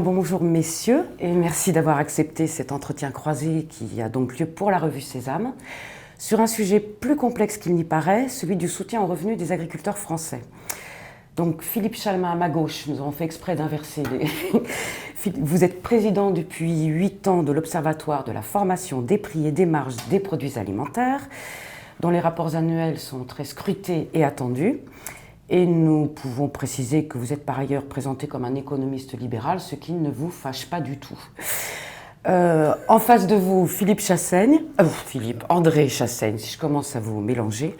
bonjour messieurs et merci d'avoir accepté cet entretien croisé qui a donc lieu pour la revue Sésame sur un sujet plus complexe qu'il n'y paraît, celui du soutien aux revenus des agriculteurs français. Donc Philippe Chalmin à ma gauche, nous avons fait exprès d'inverser les... Vous êtes président depuis 8 ans de l'Observatoire de la formation des prix et des marges des produits alimentaires, dont les rapports annuels sont très scrutés et attendus. Et nous pouvons préciser que vous êtes par ailleurs présenté comme un économiste libéral, ce qui ne vous fâche pas du tout. En face de vous, André Chassaigne, si je commence à vous mélanger.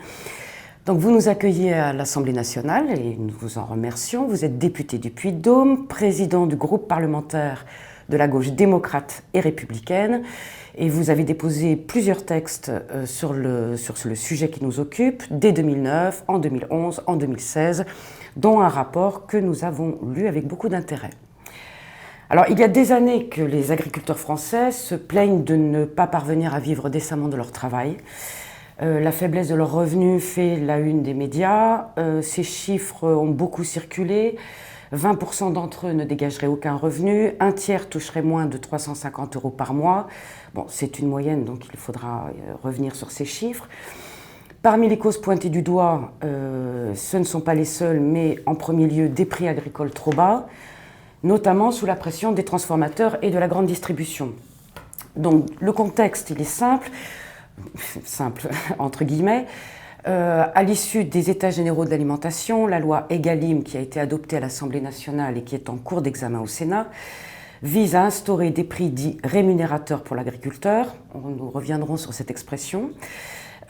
Donc vous nous accueillez à l'Assemblée nationale et nous vous en remercions. Vous êtes député du Puy-de-Dôme, président du groupe parlementaire de la gauche démocrate et républicaine. Et vous avez déposé plusieurs textes sur le sujet qui nous occupe, dès 2009, en 2011, en 2016, dont un rapport que nous avons lu avec beaucoup d'intérêt. Alors, il y a des années que les agriculteurs français se plaignent de ne pas parvenir à vivre décemment de leur travail. La faiblesse de leurs revenus fait la une des médias. Ces chiffres ont beaucoup circulé. 20% d'entre eux ne dégageraient aucun revenu, un tiers toucherait moins de 350 € par mois. Bon, c'est une moyenne, donc il faudra revenir sur ces chiffres. Parmi les causes pointées du doigt, ce ne sont pas les seules, mais en premier lieu des prix agricoles trop bas, notamment sous la pression des transformateurs et de la grande distribution. Donc le contexte, il est simple entre guillemets. À l'issue des États généraux de l'alimentation, la loi Egalim, qui a été adoptée à l'Assemblée nationale et qui est en cours d'examen au Sénat, vise à instaurer des prix dits rémunérateurs pour l'agriculteur. Nous reviendrons sur cette expression.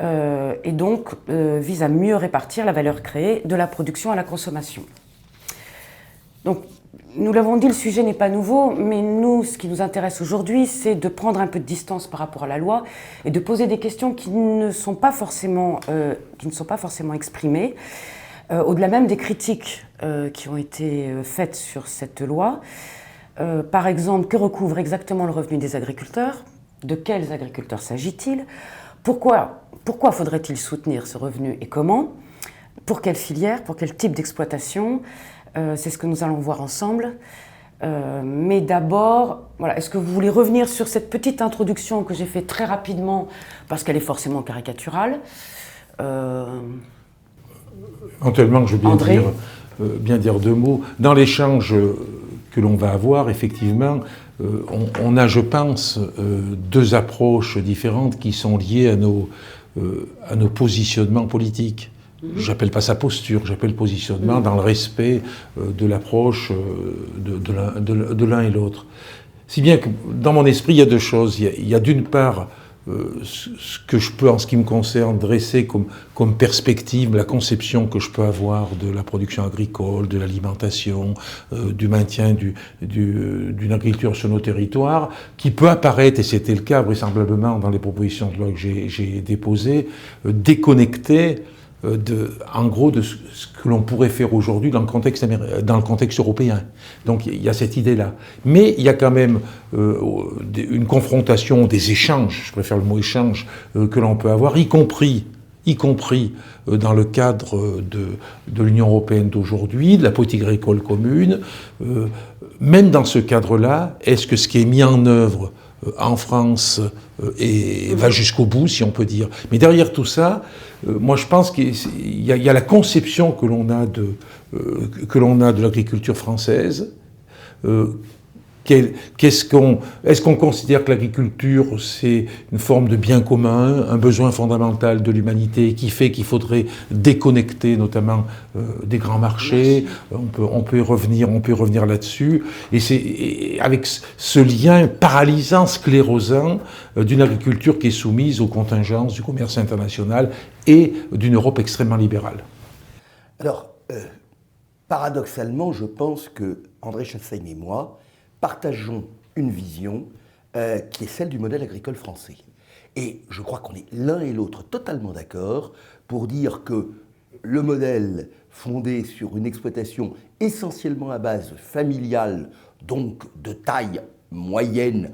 Et donc vise à mieux répartir la valeur créée de la production à la consommation. Donc, nous l'avons dit, le sujet n'est pas nouveau, mais nous, ce qui nous intéresse aujourd'hui, c'est de prendre un peu de distance par rapport à la loi et de poser des questions qui ne sont pas forcément exprimées, au-delà même des critiques qui ont été faites sur cette loi. Par exemple, que recouvre exactement le revenu des agriculteurs? De quels agriculteurs s'agit-il? Pourquoi faudrait-il soutenir ce revenu et comment? Pour quelle filière? Pour quel type d'exploitation? C'est ce que nous allons voir ensemble. Mais d'abord, voilà, est-ce que vous voulez revenir sur cette petite introduction que j'ai faite très rapidement, parce qu'elle est forcément caricaturale? Éventuellement, je veux bien dire deux mots. Dans l'échange que l'on va avoir, effectivement, on a, je pense, deux approches différentes qui sont liées à nos positionnements politiques. J'appelle pas ça posture, j'appelle positionnement dans le respect de l'approche de l'un et l'autre. Si bien que dans mon esprit, il y a deux choses. Il y a d'une part ce que je peux, en ce qui me concerne, dresser comme perspective, la conception que je peux avoir de la production agricole, de l'alimentation, du maintien d'une agriculture sur nos territoires, qui peut apparaître, et c'était le cas vraisemblablement dans les propositions de loi que j'ai déposées, déconnectée en gros de ce que l'on pourrait faire aujourd'hui dans le contexte européen. Donc il y a cette idée-là. Mais il y a quand même une confrontation, des échanges, je préfère le mot échange, que l'on peut avoir, y compris dans le cadre de l'Union européenne d'aujourd'hui, de la politique agricole commune. Même dans ce cadre-là, est-ce que ce qui est mis en œuvre en France va jusqu'au bout, si on peut dire. Mais derrière tout ça, moi je pense qu'il y a la conception que l'on a de l'agriculture française. Est-ce qu'on considère que l'agriculture, c'est une forme de bien commun, un besoin fondamental de l'humanité qui fait qu'il faudrait déconnecter notamment des grands marchés? On peut y revenir là-dessus. Et c'est avec ce lien paralysant, sclérosant d'une agriculture qui est soumise aux contingences du commerce international et d'une Europe extrêmement libérale. Alors, paradoxalement, je pense que André Chassaigne et moi partageons une vision qui est celle du modèle agricole français. Et je crois qu'on est l'un et l'autre totalement d'accord pour dire que le modèle fondé sur une exploitation essentiellement à base familiale, donc de taille moyenne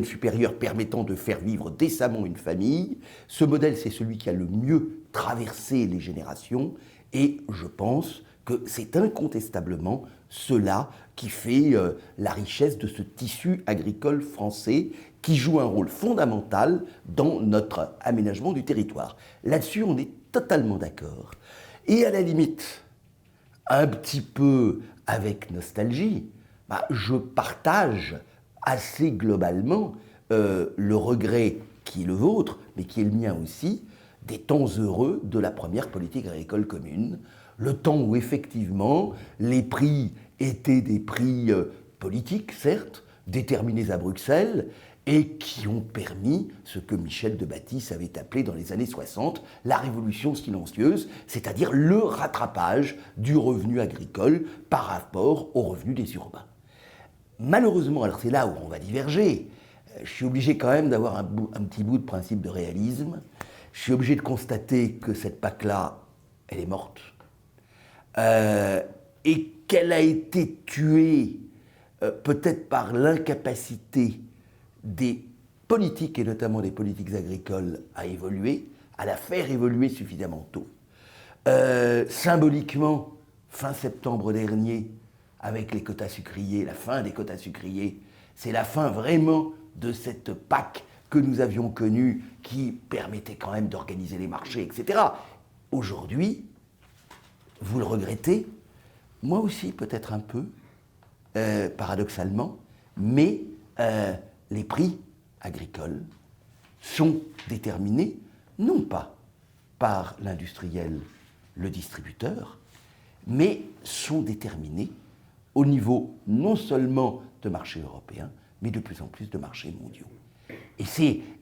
supérieure, permettant de faire vivre décemment une famille, ce modèle, c'est celui qui a le mieux traversé les générations, et je pense que c'est incontestablement cela qui fait la richesse de ce tissu agricole français qui joue un rôle fondamental dans notre aménagement du territoire. Là-dessus, on est totalement d'accord. Et à la limite, un petit peu avec nostalgie, je partage assez globalement le regret qui est le vôtre, mais qui est le mien aussi, des temps heureux de la première politique agricole commune, le temps où effectivement les prix étaient des prix politiques, certes, déterminés à Bruxelles, et qui ont permis ce que Michel de Bâtisse avait appelé dans les années 60 la révolution silencieuse, c'est-à-dire le rattrapage du revenu agricole par rapport au revenu des urbains. Malheureusement, alors c'est là où on va diverger, je suis obligé quand même d'avoir un petit bout de principe de réalisme. Je suis obligé de constater que cette PAC-là, elle est morte. Et qu'elle a été tuée peut-être par l'incapacité des politiques, et notamment des politiques agricoles, à évoluer, à la faire évoluer suffisamment tôt. Symboliquement, fin septembre dernier, avec les quotas sucriers, la fin des quotas sucriers, c'est la fin vraiment de cette PAC que nous avions connue, qui permettait quand même d'organiser les marchés, etc. Aujourd'hui, vous le regrettez, moi aussi peut-être un peu, paradoxalement, mais les prix agricoles sont déterminés non pas par l'industriel, le distributeur, mais sont déterminés au niveau non seulement de marchés européens, mais de plus en plus de marchés mondiaux. Et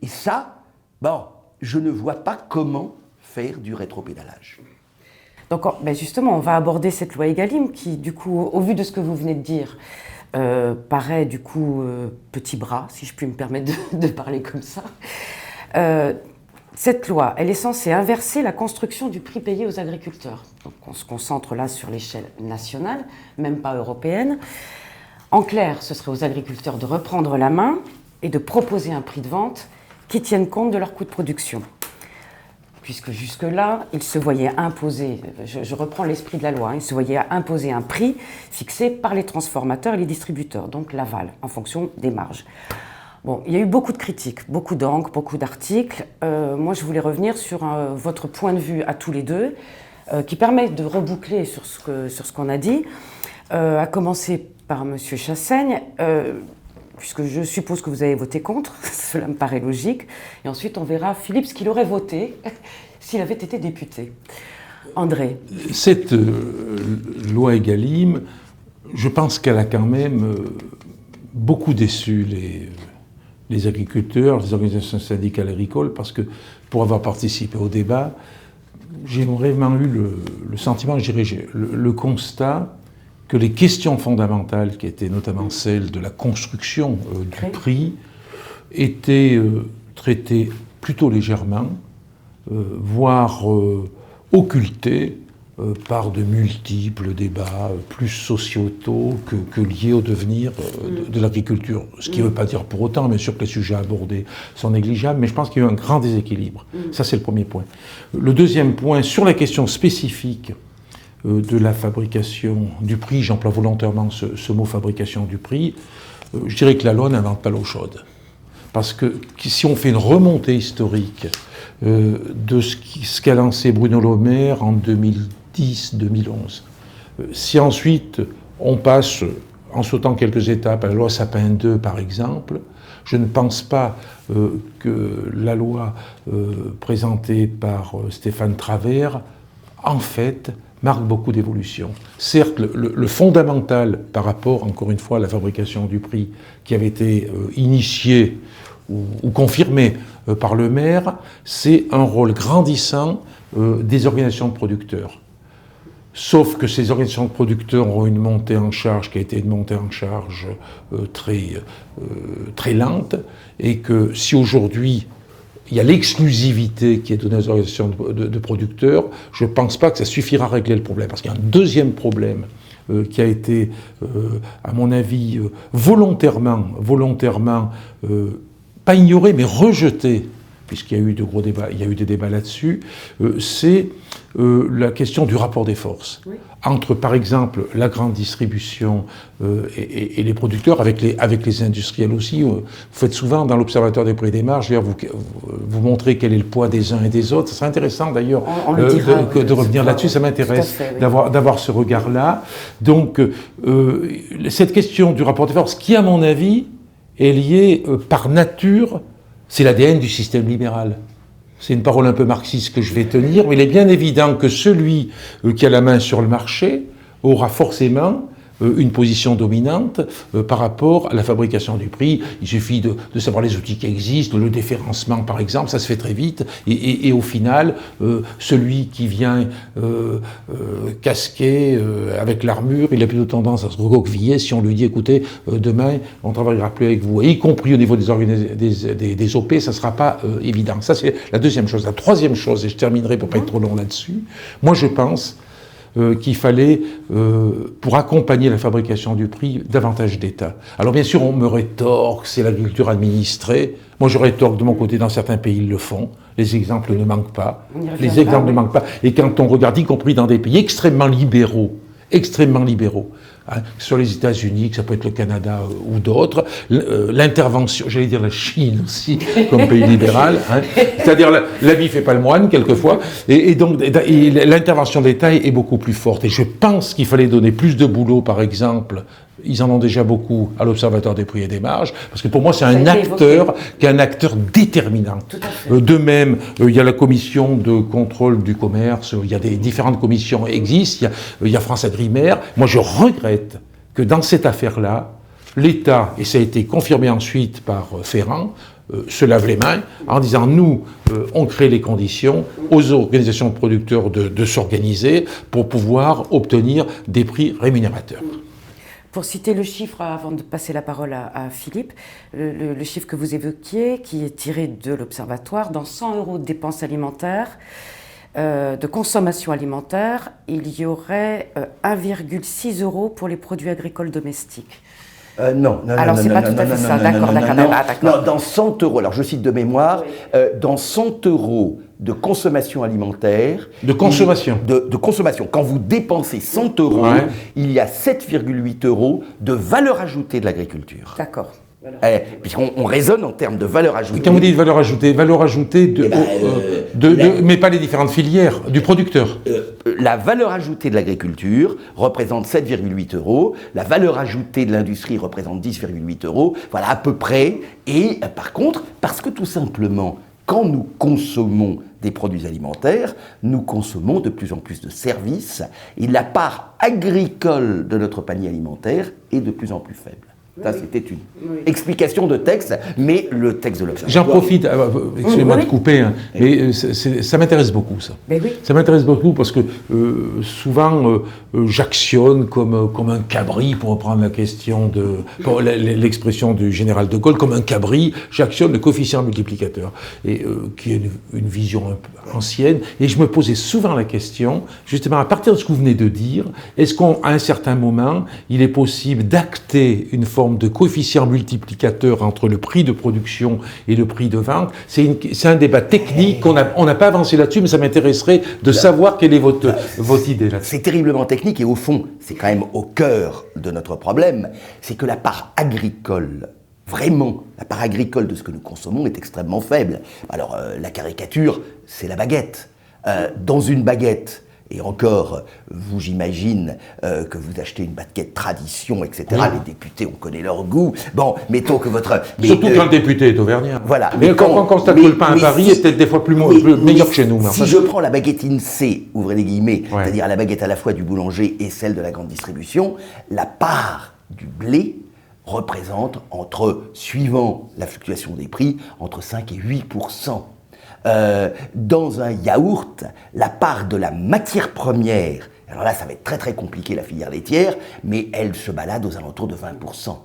ça, je ne vois pas comment faire du rétropédalage. Donc justement, on va aborder cette loi Egalim qui, du coup, au vu de ce que vous venez de dire, paraît du coup petit bras, si je puis me permettre de parler comme ça. Cette loi, elle est censée inverser la construction du prix payé aux agriculteurs. Donc on se concentre là sur l'échelle nationale, même pas européenne. En clair, ce serait aux agriculteurs de reprendre la main et de proposer un prix de vente qui tienne compte de leur coût de production. Puisque jusque-là, ils se voyaient imposer, je reprends l'esprit de la loi, ils se voyaient imposer un prix fixé par les transformateurs et les distributeurs, donc l'aval, en fonction des marges. Bon, il y a eu beaucoup de critiques, beaucoup d'encre, beaucoup d'articles. Moi, je voulais revenir sur votre point de vue à tous les deux, qui permet de reboucler sur ce qu'on a dit, à commencer par M. Chassaigne, puisque je suppose que vous avez voté contre, cela me paraît logique, et ensuite on verra Philippe ce qu'il aurait voté s'il avait été député. André. Cette loi Egalim, je pense qu'elle a quand même beaucoup déçu les agriculteurs, les organisations syndicales agricoles, parce que pour avoir participé au débat, j'ai vraiment eu le sentiment, je dirais, le constat que les questions fondamentales, qui étaient notamment celles de la construction du prix, étaient traitées plutôt légèrement, voire occultées par de multiples débats plus sociétaux que liés au devenir de l'agriculture. Ce qui ne veut pas dire pour autant, bien sûr, que les sujets abordés sont négligeables, mais je pense qu'il y a eu un grand déséquilibre. Ça, c'est le premier point. Le deuxième point, sur la question spécifique de la fabrication du prix, j'emploie volontairement ce mot fabrication du prix, je dirais que la loi n'invente pas l'eau chaude. Parce que si on fait une remontée historique de ce qu'a lancé Bruno Le Maire en 2010-2011, si ensuite on passe, en sautant quelques étapes, à la loi Sapin 2 par exemple, je ne pense pas que la loi présentée par Stéphane Travert, en fait, marque beaucoup d'évolution. Certes, le fondamental par rapport, encore une fois, à la fabrication du prix qui avait été initié ou confirmé par le maire, c'est un rôle grandissant des organisations de producteurs. Sauf que ces organisations de producteurs ont une montée en charge qui a été une montée en charge très lente, et que si aujourd'hui il y a l'exclusivité qui est donnée aux organisations de producteurs, je ne pense pas que ça suffira à régler le problème. Parce qu'il y a un deuxième problème qui a été, à mon avis, volontairement, pas ignoré, mais rejeté puisqu'il y a eu de gros débats, il y a eu des débats là-dessus, c'est la question du rapport des forces. Oui. Entre, par exemple, la grande distribution et les producteurs, avec les industriels aussi. Vous faites souvent, dans l'Observatoire des prix et des marges, vous montrez quel est le poids des uns et des autres. Ce serait intéressant, d'ailleurs, de revenir là-dessus. Ça m'intéresse d'avoir ce regard-là. Donc, cette question du rapport des forces, qui, à mon avis, est liée par nature, c'est l'ADN du système libéral. C'est une parole un peu marxiste que je vais tenir, mais il est bien évident que celui qui a la main sur le marché aura forcément une position dominante par rapport à la fabrication du prix. Il suffit de savoir les outils qui existent, le déférencement par exemple, ça se fait très vite, et au final, celui qui vient casqué avec l'armure, il a plutôt tendance à se recroqueviller si on lui dit, écoutez, demain, on travaillera plus avec vous, et y compris au niveau des OP, ça ne sera pas évident. Ça, c'est la deuxième chose. La troisième chose, et je terminerai pour ne pas être trop long là-dessus, moi je pense qu'il fallait, pour accompagner la fabrication du prix, davantage d'État. Alors bien sûr, on me rétorque, c'est l'agriculture administrée. Moi, je rétorque de mon côté, dans certains pays, ils le font. Les exemples ne manquent pas. Les exemples ne manquent pas. Et quand on regarde, y compris dans des pays extrêmement libéraux, hein, sur les États-Unis, que ça peut être le Canada ou d'autres, l'intervention, j'allais dire la Chine aussi, comme pays libéral, hein, c'est-à-dire l'habit fait pas le moine, quelquefois, et donc l'intervention de l'État est beaucoup plus forte. Et je pense qu'il fallait donner plus de boulot, par exemple, ils en ont déjà beaucoup à l'Observatoire des prix et des marges, parce que pour moi, c'est un acteur qui est un acteur déterminant. De même, il y a la commission de contrôle du commerce, il y a des différentes commissions existent, il y a France Agrimaire. Moi, je regrette que dans cette affaire-là, l'État, et ça a été confirmé ensuite par Ferrand, se lave les mains en disant nous, on crée les conditions aux organisations de producteurs de s'organiser pour pouvoir obtenir des prix rémunérateurs. Pour citer le chiffre, avant de passer la parole à Philippe, le chiffre que vous évoquiez, qui est tiré de l'Observatoire, dans 100 € de dépenses alimentaires, de consommation alimentaire, il y aurait 1,6 € pour les produits agricoles domestiques. Non, alors c'est pas tout à fait ça, d'accord. Non, dans 100 €, alors je cite de mémoire, dans 100 € de consommation alimentaire... De consommation. De consommation. Quand vous dépensez 100 €, il y a 7,8 € de valeur ajoutée de l'agriculture. D'accord. Puisqu'on raisonne en termes de valeur ajoutée. Quand vous dites valeur ajoutée mais pas les différentes filières, du producteur. La valeur ajoutée de l'agriculture représente 7,8 €, la valeur ajoutée de l'industrie représente 10,8 €, voilà à peu près. Et par contre, parce que tout simplement, quand nous consommons des produits alimentaires, nous consommons de plus en plus de services et la part agricole de notre panier alimentaire est de plus en plus faible. Ça, c'était une explication de texte, mais le texte de l'Observatoire... J'en profite, excusez-moi de couper, hein, mais ça m'intéresse beaucoup, ça. Ça m'intéresse beaucoup parce que souvent, j'actionne comme un cabri, pour reprendre la question l'expression du général de Gaulle, comme un cabri, j'actionne le coefficient multiplicateur, qui est une vision un peu ancienne, et je me posais souvent la question, justement, à partir de ce que vous venez de dire, est-ce qu'à un certain moment, il est possible d'acter une forme de coefficient multiplicateur entre le prix de production et le prix de vente? C'est un débat technique, on n'a pas avancé là-dessus, mais ça m'intéresserait de savoir quelle est votre idée là-dessus. C'est terriblement technique et au fond, c'est quand même au cœur de notre problème, c'est que la part agricole, vraiment, la part agricole de ce que nous consommons est extrêmement faible. Alors, la caricature, c'est la baguette. Dans une baguette, et encore, vous, j'imagine que vous achetez une baguette tradition, etc. Oui. Les députés, on connaît leur goût. Bon, mettons que votre... Surtout quand le député est auvergnat. Voilà. Mais quand on constate que le pain à Paris est peut-être des fois meilleur que chez nous. Si je prends la baguette INSEE, ouvrez les guillemets, c'est-à-dire la baguette à la fois du boulanger et celle de la grande distribution, la part du blé représente suivant la fluctuation des prix, entre 5 et 8%. Dans un yaourt, la part de la matière première, alors là ça va être très très compliqué la filière laitière, mais elle se balade aux alentours de 20%.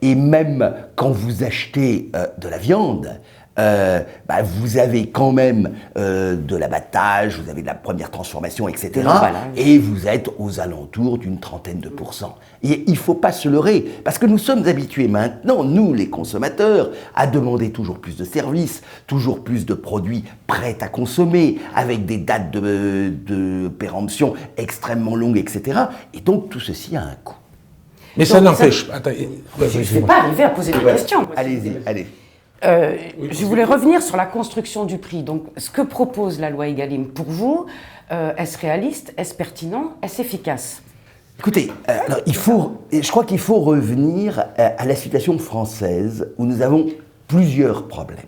Et même quand vous achetez de la viande, vous avez quand même de l'abattage, vous avez de la première transformation, etc. Et vous êtes aux alentours d'une 30%. Et il ne faut pas se leurrer, parce que nous sommes habitués maintenant, nous les consommateurs, à demander toujours plus de services, toujours plus de produits prêts à consommer, avec des dates de péremption extrêmement longues, etc. Et donc tout ceci a un coût. Mais ça n'empêche pas... Je ne vais pas arriver à poser des questions. Allez-y, allez. Je voulais revenir sur la construction du prix. Donc, ce que propose la loi Egalim pour vous, est-ce réaliste, est-ce pertinent, est-ce efficace? Écoutez, je crois qu'il faut revenir à la situation française où nous avons plusieurs problèmes.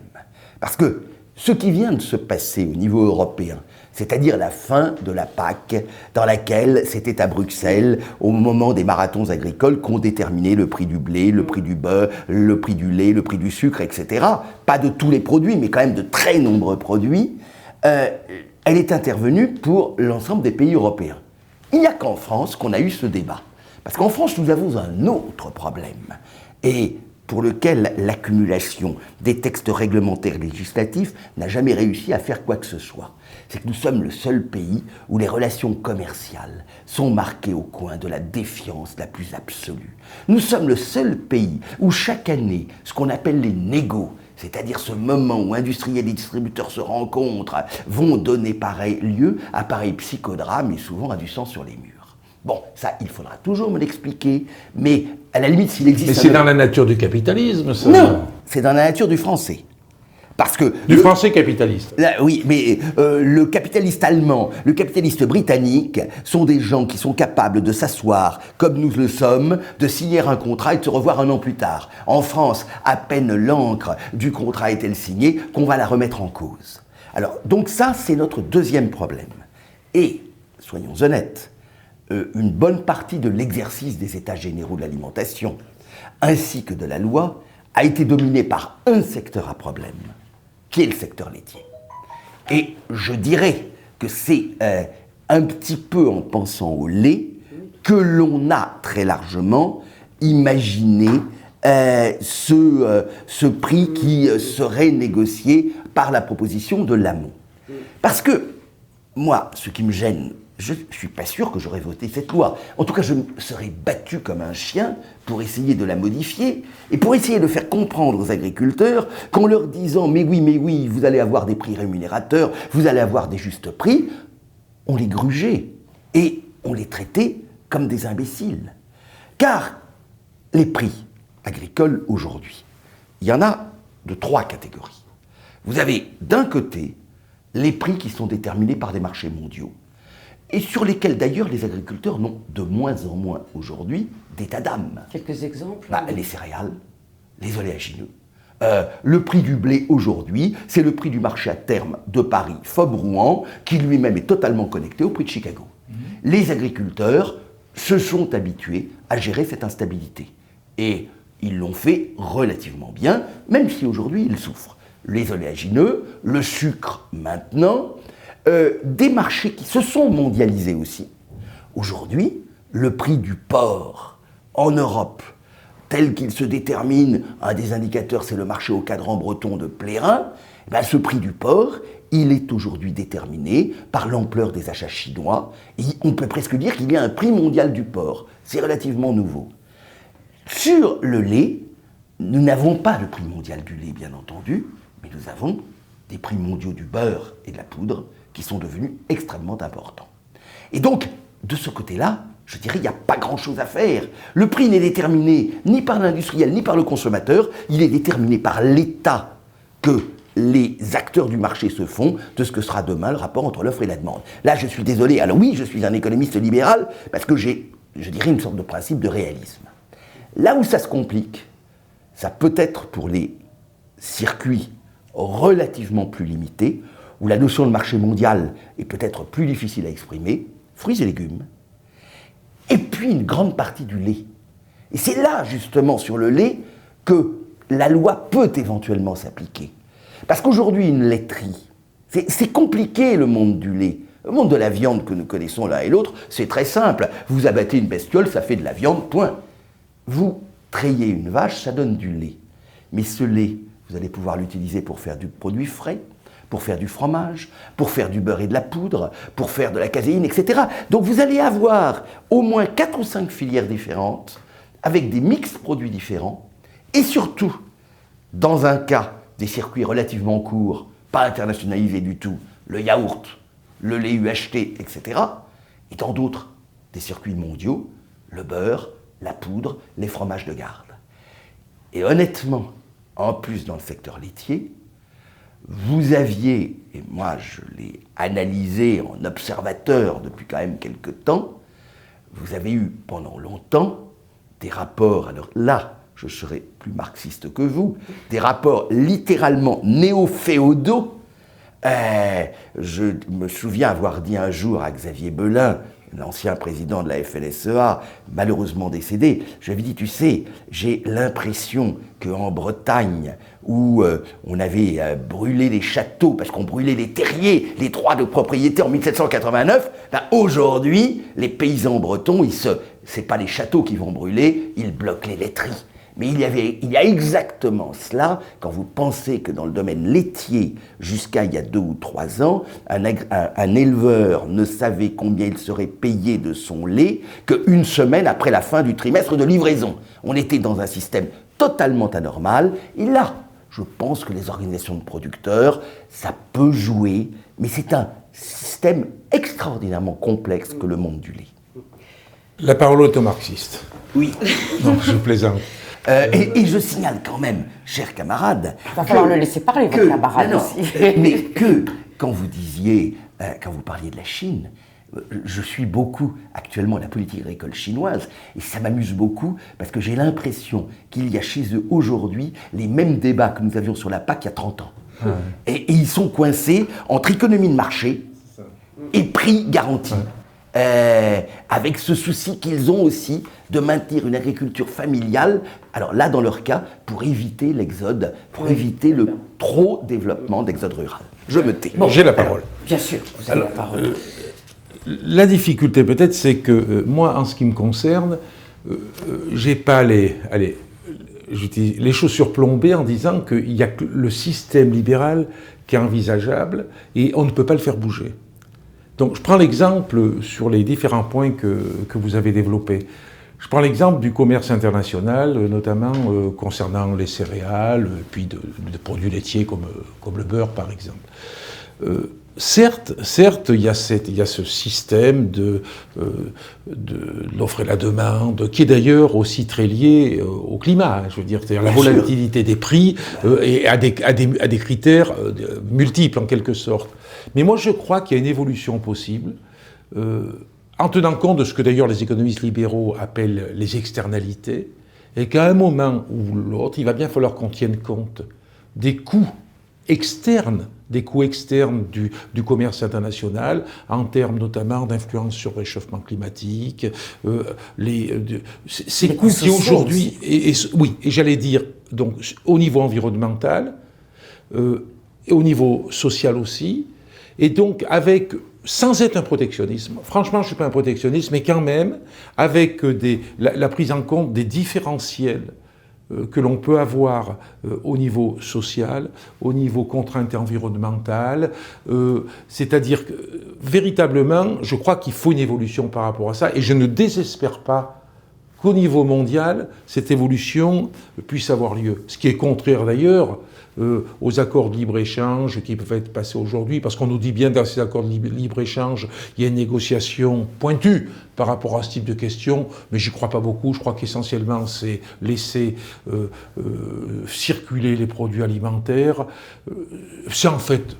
Parce que ce qui vient de se passer au niveau européen, c'est-à-dire la fin de la PAC, dans laquelle c'était à Bruxelles, au moment des marathons agricoles, qu'on déterminait le prix du blé, le prix du beurre, le prix du lait, le prix du sucre, etc. Pas de tous les produits, mais quand même de très nombreux produits. Elle est intervenue pour l'ensemble des pays européens. Il n'y a qu'en France qu'on a eu ce débat. Parce qu'en France, nous avons un autre problème. Et pour lequel l'accumulation des textes réglementaires législatifs n'a jamais réussi à faire quoi que ce soit. C'est que nous sommes le seul pays où les relations commerciales sont marquées au coin de la défiance la plus absolue. Nous sommes le seul pays où chaque année, ce qu'on appelle les négos, c'est-à-dire ce moment où industriels et distributeurs se rencontrent, vont donner lieu à pareil psychodrame et souvent à du sang sur les murs. Bon, ça, il faudra toujours me l'expliquer, mais à la limite, s'il existe... Mais c'est dans la nature du capitalisme, ça? Non, c'est dans la nature du français. Parce que... Du français capitaliste. Oui, mais le capitaliste allemand, le capitaliste britannique sont des gens qui sont capables de s'asseoir, comme nous le sommes, de signer un contrat et de se revoir un an plus tard. En France, à peine l'encre du contrat est-elle signée qu'on va la remettre en cause. Alors, donc ça, c'est notre deuxième problème. Et, soyons honnêtes, une bonne partie de l'exercice des États généraux de l'alimentation, ainsi que de la loi, a été dominée par un secteur à problème, qui est le secteur laitier. Et je dirais que c'est un petit peu en pensant au lait que l'on a très largement imaginé ce prix qui serait négocié par la proposition de l'amont. Parce que, moi, ce qui me gêne, je ne suis pas sûr que j'aurais voté cette loi. En tout cas, je me serais battu comme un chien pour essayer de la modifier et pour essayer de faire comprendre aux agriculteurs qu'en leur disant « mais oui, vous allez avoir des prix rémunérateurs, vous allez avoir des justes prix », on les grugeait et on les traitait comme des imbéciles. Car les prix agricoles aujourd'hui, il y en a de 3 catégories. Vous avez d'un côté les prix qui sont déterminés par des marchés mondiaux, et sur lesquels d'ailleurs les agriculteurs n'ont de moins en moins aujourd'hui d'état d'âme. Quelques exemples? Les céréales, les oléagineux. Le prix du blé aujourd'hui, c'est le prix du marché à terme de Paris, FOB-Rouen, qui lui-même est totalement connecté au prix de Chicago. Les agriculteurs se sont habitués à gérer cette instabilité. Et ils l'ont fait relativement bien, même si aujourd'hui ils souffrent. Les oléagineux, le sucre maintenant, des marchés qui se sont mondialisés aussi. Aujourd'hui, le prix du porc en Europe, tel qu'il se détermine, un des indicateurs, c'est le marché au cadran breton de Plérin, ce prix du porc, il est aujourd'hui déterminé par l'ampleur des achats chinois. Et on peut presque dire qu'il y a un prix mondial du porc. C'est relativement nouveau. Sur le lait, nous n'avons pas de prix mondial du lait, bien entendu, mais nous avons des prix mondiaux du beurre et de la poudre qui sont devenus extrêmement importants. Et donc, de ce côté-là, je dirais, il n'y a pas grand-chose à faire. Le prix n'est déterminé ni par l'industriel ni par le consommateur, il est déterminé par l'état que les acteurs du marché se font de ce que sera demain le rapport entre l'offre et la demande. Là, je suis désolé, alors oui, je suis un économiste libéral, parce que j'ai, je dirais, une sorte de principe de réalisme. Là où ça se complique, ça peut être pour les circuits relativement plus limités, où la notion de marché mondial est peut-être plus difficile à exprimer, fruits et légumes, et puis une grande partie du lait. Et c'est là, justement, sur le lait, que la loi peut éventuellement s'appliquer. Parce qu'aujourd'hui, une laiterie, c'est compliqué le monde du lait. Le monde de la viande que nous connaissons l'un et l'autre, c'est très simple. Vous abattez une bestiole, ça fait de la viande, point. Vous trayez une vache, ça donne du lait. Mais ce lait, vous allez pouvoir l'utiliser pour faire du produit frais, pour faire du fromage, pour faire du beurre et de la poudre, pour faire de la caséine, etc. Donc vous allez avoir au moins 4 ou 5 filières différentes, avec des mix produits différents, et surtout, dans un cas, des circuits relativement courts, pas internationalisés du tout, le yaourt, le lait UHT, etc. Et dans d'autres, des circuits mondiaux, le beurre, la poudre, les fromages de garde. Et honnêtement, en plus dans le secteur laitier, vous aviez, et moi je l'ai analysé en observateur depuis quand même quelques temps, vous avez eu pendant longtemps des rapports, alors là, je serai plus marxiste que vous, des rapports littéralement néo-féodaux. Je me souviens avoir dit un jour à Xavier Belin, l'ancien président de la FNSEA, malheureusement décédé, j'avais dit, tu sais, j'ai l'impression qu'en Bretagne, où on avait brûlé les châteaux, parce qu'on brûlait les terriers, les droits de propriété en 1789, ben aujourd'hui, les paysans bretons, c'est pas les châteaux qui vont brûler, ils bloquent les laiteries. Mais il y a exactement cela, quand vous pensez que dans le domaine laitier, jusqu'à il y a 2 ou 3 ans, un éleveur ne savait combien il serait payé de son lait qu'une semaine après la fin du trimestre de livraison. On était dans un système totalement anormal, et là, je pense que les organisations de producteurs, ça peut jouer, mais c'est un système extraordinairement complexe que le monde du lait. La parole est au marxiste. Oui. Non, je plaisante. Et je signale quand même, chers camarades... Il va falloir le laisser parler, votre camarade aussi. Mais que, quand vous parliez de la Chine, je suis beaucoup actuellement la politique agricole chinoise, et ça m'amuse beaucoup, parce que j'ai l'impression qu'il y a chez eux aujourd'hui les mêmes débats que nous avions sur la PAC il y a 30 ans. Ah ouais. Et ils sont coincés entre économie de marché et prix garanti. Avec ce souci qu'ils ont aussi de maintenir une agriculture familiale, alors là dans leur cas, pour éviter l'exode, pour éviter le trop développement d'exode rural. Je me tais. Bon, j'ai la parole. Bien sûr, vous avez la parole. La difficulté peut-être, c'est que moi, en ce qui me concerne, j'ai pas les chaussures plombées en disant qu'il y a que le système libéral qui est envisageable et on ne peut pas le faire bouger. Donc je prends l'exemple sur les différents points que vous avez développés. Je prends l'exemple du commerce international, notamment concernant les céréales, puis de produits laitiers comme le beurre par exemple. Certes, il y a ce système de l'offre et la demande, qui est d'ailleurs aussi très lié au climat. Je veux dire, c'est-à-dire la volatilité des prix et à des critères multiples en quelque sorte. Mais moi, je crois qu'il y a une évolution possible, en tenant compte de ce que d'ailleurs les économistes libéraux appellent les externalités, et qu'à un moment ou l'autre, il va bien falloir qu'on tienne compte des coûts externes du commerce international, en termes notamment d'influence sur le réchauffement climatique, ces coûts qui aujourd'hui, et j'allais dire, donc au niveau environnemental, et au niveau social aussi, et donc sans être un protectionnisme, franchement je ne suis pas un protectionniste, mais quand même avec la prise en compte des différentiels que l'on peut avoir au niveau social, au niveau contrainte environnementale, c'est-à-dire que véritablement, je crois qu'il faut une évolution par rapport à ça, et je ne désespère pas qu'au niveau mondial, cette évolution puisse avoir lieu. Ce qui est contraire d'ailleurs aux accords de libre-échange qui peuvent être passés aujourd'hui, parce qu'on nous dit bien dans ces accords de libre-échange, il y a une négociation pointue par rapport à ce type de questions, mais j'y crois pas beaucoup. Je crois qu'essentiellement c'est laisser circuler les produits alimentaires. C'est en fait,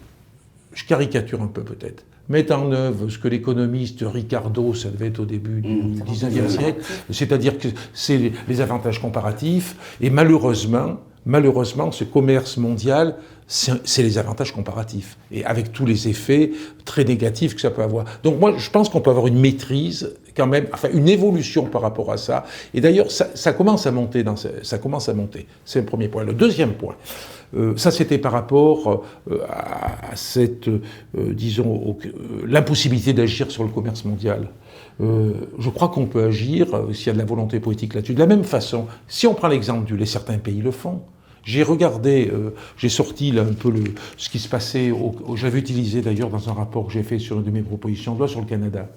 je caricature un peu peut-être, mettre en œuvre ce que l'économiste Ricardo, ça devait être au début du 19e siècle, c'est-à-dire que c'est les avantages comparatifs, et malheureusement, ce commerce mondial, c'est les avantages comparatifs, et avec tous les effets très négatifs que ça peut avoir. Donc moi, je pense qu'on peut avoir une maîtrise, quand même, enfin une évolution par rapport à ça, et d'ailleurs, ça commence à monter, c'est un premier point. Le deuxième point, ça c'était par rapport à cette, disons, l'impossibilité d'agir sur le commerce mondial. Je crois qu'on peut agir s'il y a de la volonté politique là-dessus. De la même façon, si on prend l'exemple du lait, certains pays le font. J'ai regardé, j'ai sorti là un peu ce qui se passait, j'avais utilisé d'ailleurs dans un rapport que j'ai fait sur une de mes propositions de loi sur le Canada.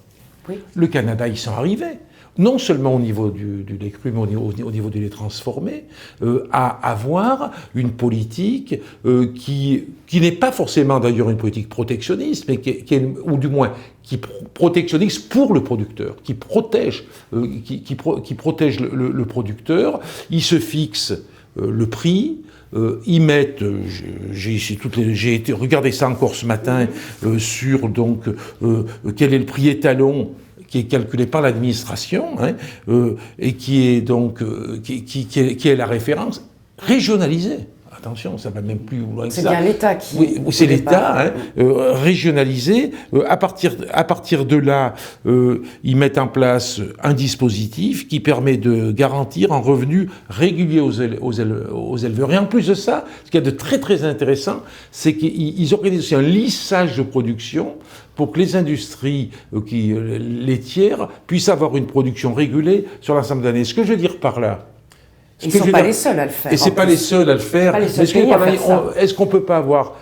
Oui. Le Canada, ils sont arrivés, non seulement au niveau du lait cru, mais au niveau du lait transformé, à avoir une politique qui n'est pas forcément d'ailleurs une politique protectionniste, mais ou du moins qui protectionniste pour le producteur, qui protège le producteur. Il se fixe le prix. Ils mettent, j'ai été regarder ça encore ce matin sur donc quel est le prix étalon qui est calculé par l'administration et qui est donc qui est la référence régionalisée. Attention, ça va même plus loin que ça. C'est bien l'État qui... Oui, c'est l'État, régionalisé. À partir de là, ils mettent en place un dispositif qui permet de garantir un revenu régulier aux éleveurs. Et en plus de ça, ce qu'il y a de très très intéressant, c'est qu'ils organisent aussi un lissage de production pour que les industries laitières puissent avoir une production régulée sur l'ensemble de l'année. Ce que je veux dire par là, ils ne sont pas les seuls à le faire. Et c'est pas les seuls à le faire. Est-ce qu'on peut pas avoir...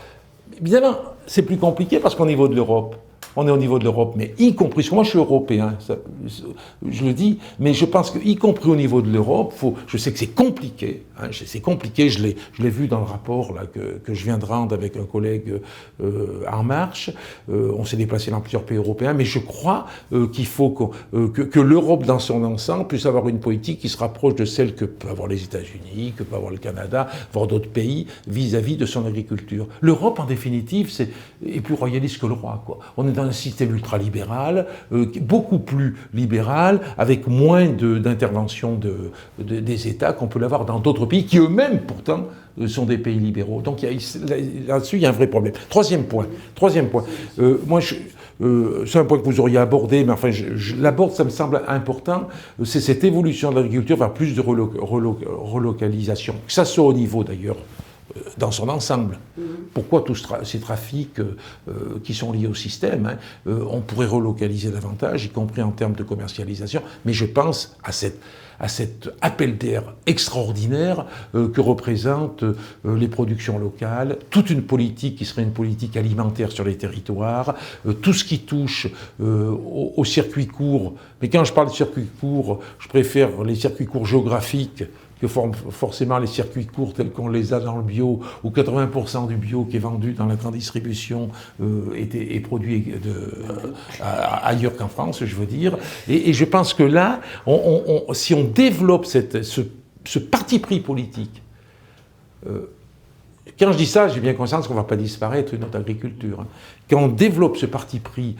Évidemment, c'est plus compliqué parce qu'au niveau de l'Europe, on est au niveau de l'Europe, mais y compris, parce que moi je suis européen, je le dis, mais je pense qu'y compris au niveau de l'Europe, je sais que c'est compliqué, c'est compliqué, je l'ai vu dans le rapport là, que je viens de rendre avec un collègue En Marche, on s'est déplacé dans plusieurs pays européens, mais je crois qu'il faut que l'Europe dans son ensemble puisse avoir une politique qui se rapproche de celle que peuvent avoir les États-Unis, que peut avoir le Canada, voire d'autres pays, vis-à-vis de son agriculture. L'Europe, en définitive, est plus royaliste que le roi, quoi. On est dans un système ultralibéral, beaucoup plus libéral, avec moins d'intervention des États qu'on peut l'avoir dans d'autres pays, qui eux-mêmes, pourtant, sont des pays libéraux. Donc là-dessus, il y a un vrai problème. Troisième point. Moi, c'est un point que vous auriez abordé, mais enfin, je l'aborde, ça me semble important, c'est cette évolution de l'agriculture vers plus de relocalisation. Que ça soit au niveau, d'ailleurs, dans son ensemble. Pourquoi tous ces trafics qui sont liés au système, on pourrait relocaliser davantage, y compris en termes de commercialisation, mais je pense à cet appel d'air extraordinaire que représentent les productions locales, toute une politique qui serait une politique alimentaire sur les territoires, tout ce qui touche aux circuits courts. Mais quand je parle de circuits courts, je préfère les circuits courts géographiques que forcément les circuits courts tels qu'on les a dans le bio, où 80% du bio qui est vendu dans la grande distribution est produit ailleurs qu'en France, je veux dire. Et je pense que là, si on développe ce parti pris politique, quand je dis ça, j'ai bien conscience qu'on ne va pas disparaître notre agriculture. Quand on développe ce parti pris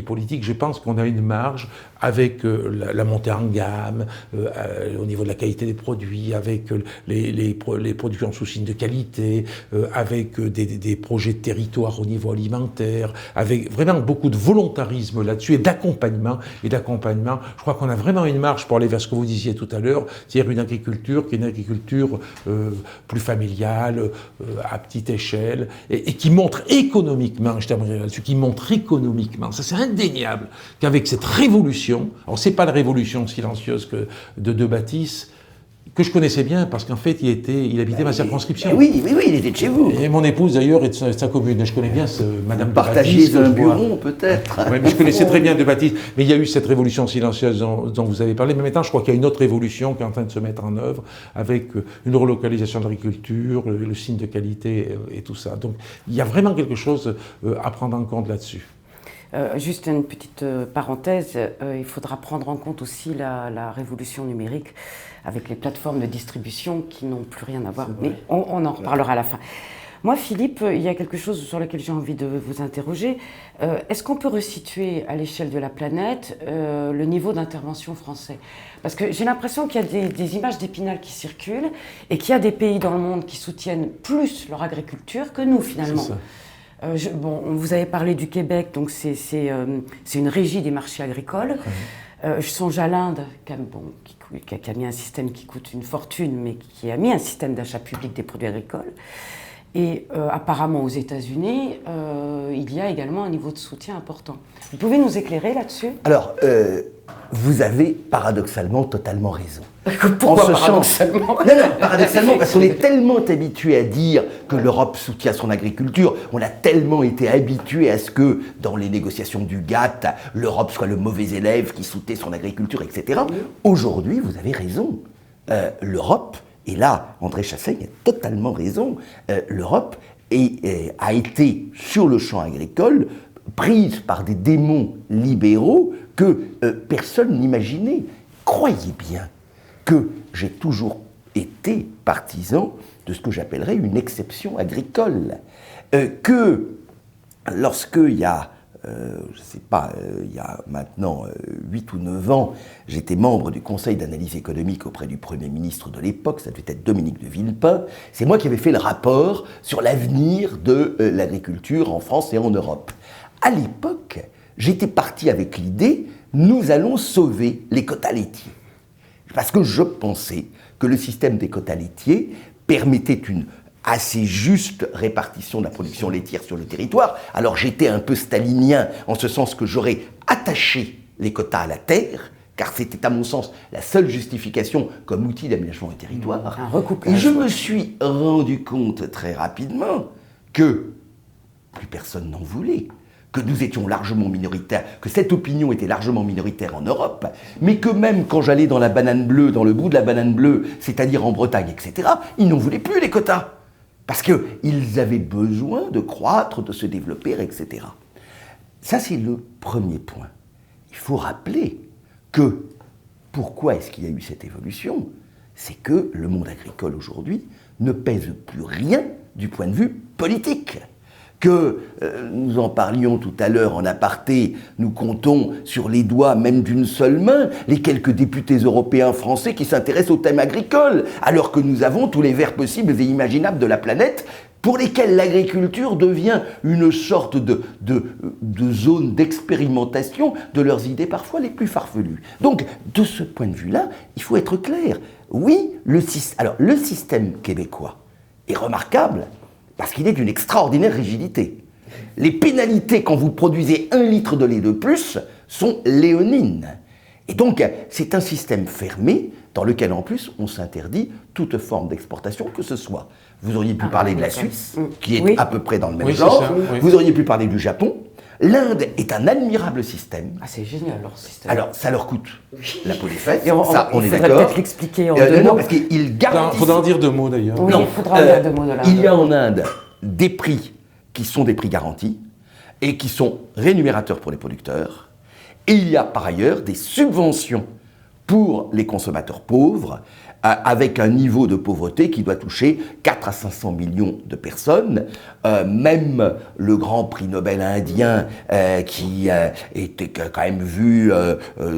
politique, je pense qu'on a une marge avec la montée en gamme, au niveau de la qualité des produits, avec les productions sous signe de qualité, avec des projets de territoire au niveau alimentaire, avec vraiment beaucoup de volontarisme là-dessus et d'accompagnement. Je crois qu'on a vraiment une marge pour aller vers ce que vous disiez tout à l'heure, c'est-à-dire une agriculture qui est une agriculture plus familiale, à petite échelle, et qui montre économiquement, je terminerai là-dessus, qui montre économiquement, ça c'est indéniable, qu'avec cette révolution, alors c'est pas la révolution silencieuse de Baptiste, que je connaissais bien, parce qu'en fait, il habitait ma circonscription. Oui, il était de chez vous. Et mon épouse, d'ailleurs, est de sa commune. Je connais bien Madame de Baptiste. Partagiez un bureau, peut-être. Oui, mais je connaissais très bien de Baptiste. Mais il y a eu cette révolution silencieuse dont vous avez parlé. Mais maintenant, je crois qu'il y a une autre révolution qui est en train de se mettre en œuvre, avec une relocalisation de l'agriculture, le signe de qualité et tout ça. Donc, il y a vraiment quelque chose à prendre en compte là-dessus. Juste une petite parenthèse, il faudra prendre en compte aussi la révolution numérique avec les plateformes de distribution qui n'ont plus rien à voir, mais on en reparlera à la fin. Moi, Philippe, il y a quelque chose sur lequel j'ai envie de vous interroger. Est-ce qu'on peut resituer à l'échelle de la planète le niveau d'intervention français ? Parce que j'ai l'impression qu'il y a des images d'Épinal qui circulent et qu'il y a des pays dans le monde qui soutiennent plus leur agriculture que nous, finalement. C'est ça. Vous avez parlé du Québec, donc c'est une régie des marchés agricoles. Je songe à l'Inde, qui a mis un système qui coûte une fortune, mais qui a mis un système d'achat public des produits agricoles. Et apparemment aux États-Unis, il y a également un niveau de soutien important. Vous pouvez nous éclairer là-dessus? Alors, vous avez paradoxalement totalement raison. Pourquoi paradoxalement? Non, paradoxalement, parce qu'on est tellement habitué à dire que l'Europe soutient son agriculture, on a tellement été habitué à ce que, dans les négociations du GATT, l'Europe soit le mauvais élève qui soutient son agriculture, etc. Aujourd'hui, vous avez raison. L'Europe, et là, André Chassaigne a totalement raison, l'Europe a été, sur le champ agricole, prise par des démons libéraux que personne n'imaginait. Croyez bien que j'ai toujours été partisan de ce que j'appellerais une exception agricole. Que lorsqu'il y a, je ne sais pas, il y a maintenant 8 ou 9 ans, j'étais membre du Conseil d'analyse économique auprès du Premier ministre de l'époque, ça devait être Dominique de Villepin, c'est moi qui avais fait le rapport sur l'avenir de l'agriculture en France et en Europe. À l'époque, j'étais parti avec l'idée, nous allons sauver les quotas laitiers. Parce que je pensais que le système des quotas laitiers permettait une assez juste répartition de la production laitière sur le territoire. Alors j'étais un peu stalinien, en ce sens que j'aurais attaché les quotas à la terre, car c'était à mon sens la seule justification comme outil d'aménagement du territoire. Un recouplage. Et je me suis rendu compte très rapidement que plus personne n'en voulait, que nous étions largement minoritaires, que cette opinion était largement minoritaire en Europe, mais que même quand j'allais dans la banane bleue, dans le bout de la banane bleue, c'est-à-dire en Bretagne, etc., ils n'en voulaient plus les quotas. Parce qu'ils avaient besoin de croître, de se développer, etc. Ça, c'est le premier point. Il faut rappeler que pourquoi est-ce qu'il y a eu cette évolution? C'est que le monde agricole aujourd'hui ne pèse plus rien du point de vue politique. Que nous en parlions tout à l'heure en aparté, nous comptons sur les doigts même d'une seule main les quelques députés européens français qui s'intéressent au thème agricole, alors que nous avons tous les vers possibles et imaginables de la planète pour lesquels l'agriculture devient une sorte de zone d'expérimentation de leurs idées parfois les plus farfelues. Donc, de ce point de vue-là, il faut être clair. Oui, le système québécois est remarquable, parce qu'il est d'une extraordinaire rigidité. Les pénalités quand vous produisez 1 litre de lait de plus sont léonines. Et donc, c'est un système fermé dans lequel, en plus, on s'interdit toute forme d'exportation que ce soit. Vous auriez pu parler de la Suisse, qui est à peu près dans le même genre. Ça, oui. Vous auriez pu parler du Japon. L'Inde est un admirable système. Ah, c'est génial, leur système. Alors, ça leur coûte la peau des fesses, on est d'accord. Il faudrait peut-être l'expliquer en 2 mots. Non, parce qu'ils garantissent... Il faudra en dire 2 mots, d'ailleurs. Oui, il faudra en dire 2 mots de l'Inde. Il y a en Inde des prix qui sont des prix garantis et qui sont rémunérateurs pour les producteurs. Et il y a par ailleurs des subventions pour les consommateurs pauvres, avec un niveau de pauvreté qui doit toucher 4 à 500 millions de personnes. Même le grand prix Nobel indien, qui était quand même vu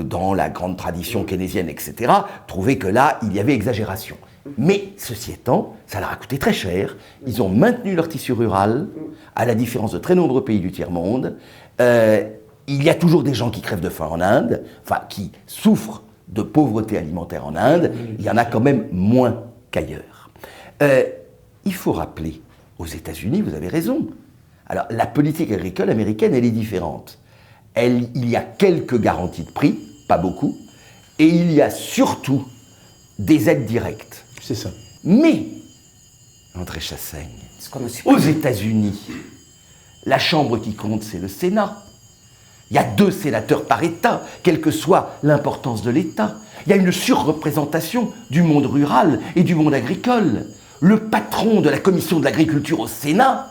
dans la grande tradition keynésienne, etc., trouvait que là, il y avait exagération. Mais, ceci étant, ça leur a coûté très cher. Ils ont maintenu leur tissu rural, à la différence de très nombreux pays du tiers-monde. Il y a toujours des gens qui crèvent de faim en Inde, enfin, qui souffrent de pauvreté alimentaire en Inde. Il y en a quand même moins qu'ailleurs. Il faut rappeler, aux États-Unis, vous avez raison. Alors, la politique agricole américaine, elle est différente. Il y a quelques garanties de prix, pas beaucoup, et il y a surtout des aides directes. C'est ça. Mais, André Chassaigne, aux États-Unis, la chambre qui compte, c'est le Sénat. Il y a 2 sénateurs par État, quelle que soit l'importance de l'État. Il y a une surreprésentation du monde rural et du monde agricole. Le patron de la commission de l'agriculture au Sénat,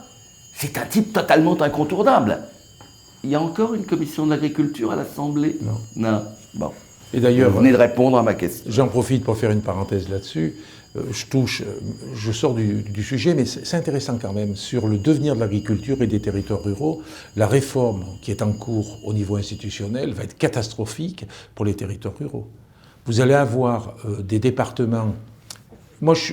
c'est un type totalement incontournable. Il y a encore une commission de l'agriculture à l'Assemblée? Non. Bon. Et d'ailleurs, vous venez de répondre à ma question. J'en profite pour faire une parenthèse là-dessus. Je sors du sujet, mais c'est intéressant quand même. Sur le devenir de l'agriculture et des territoires ruraux, la réforme qui est en cours au niveau institutionnel va être catastrophique pour les territoires ruraux. Vous allez avoir des départements... Moi, je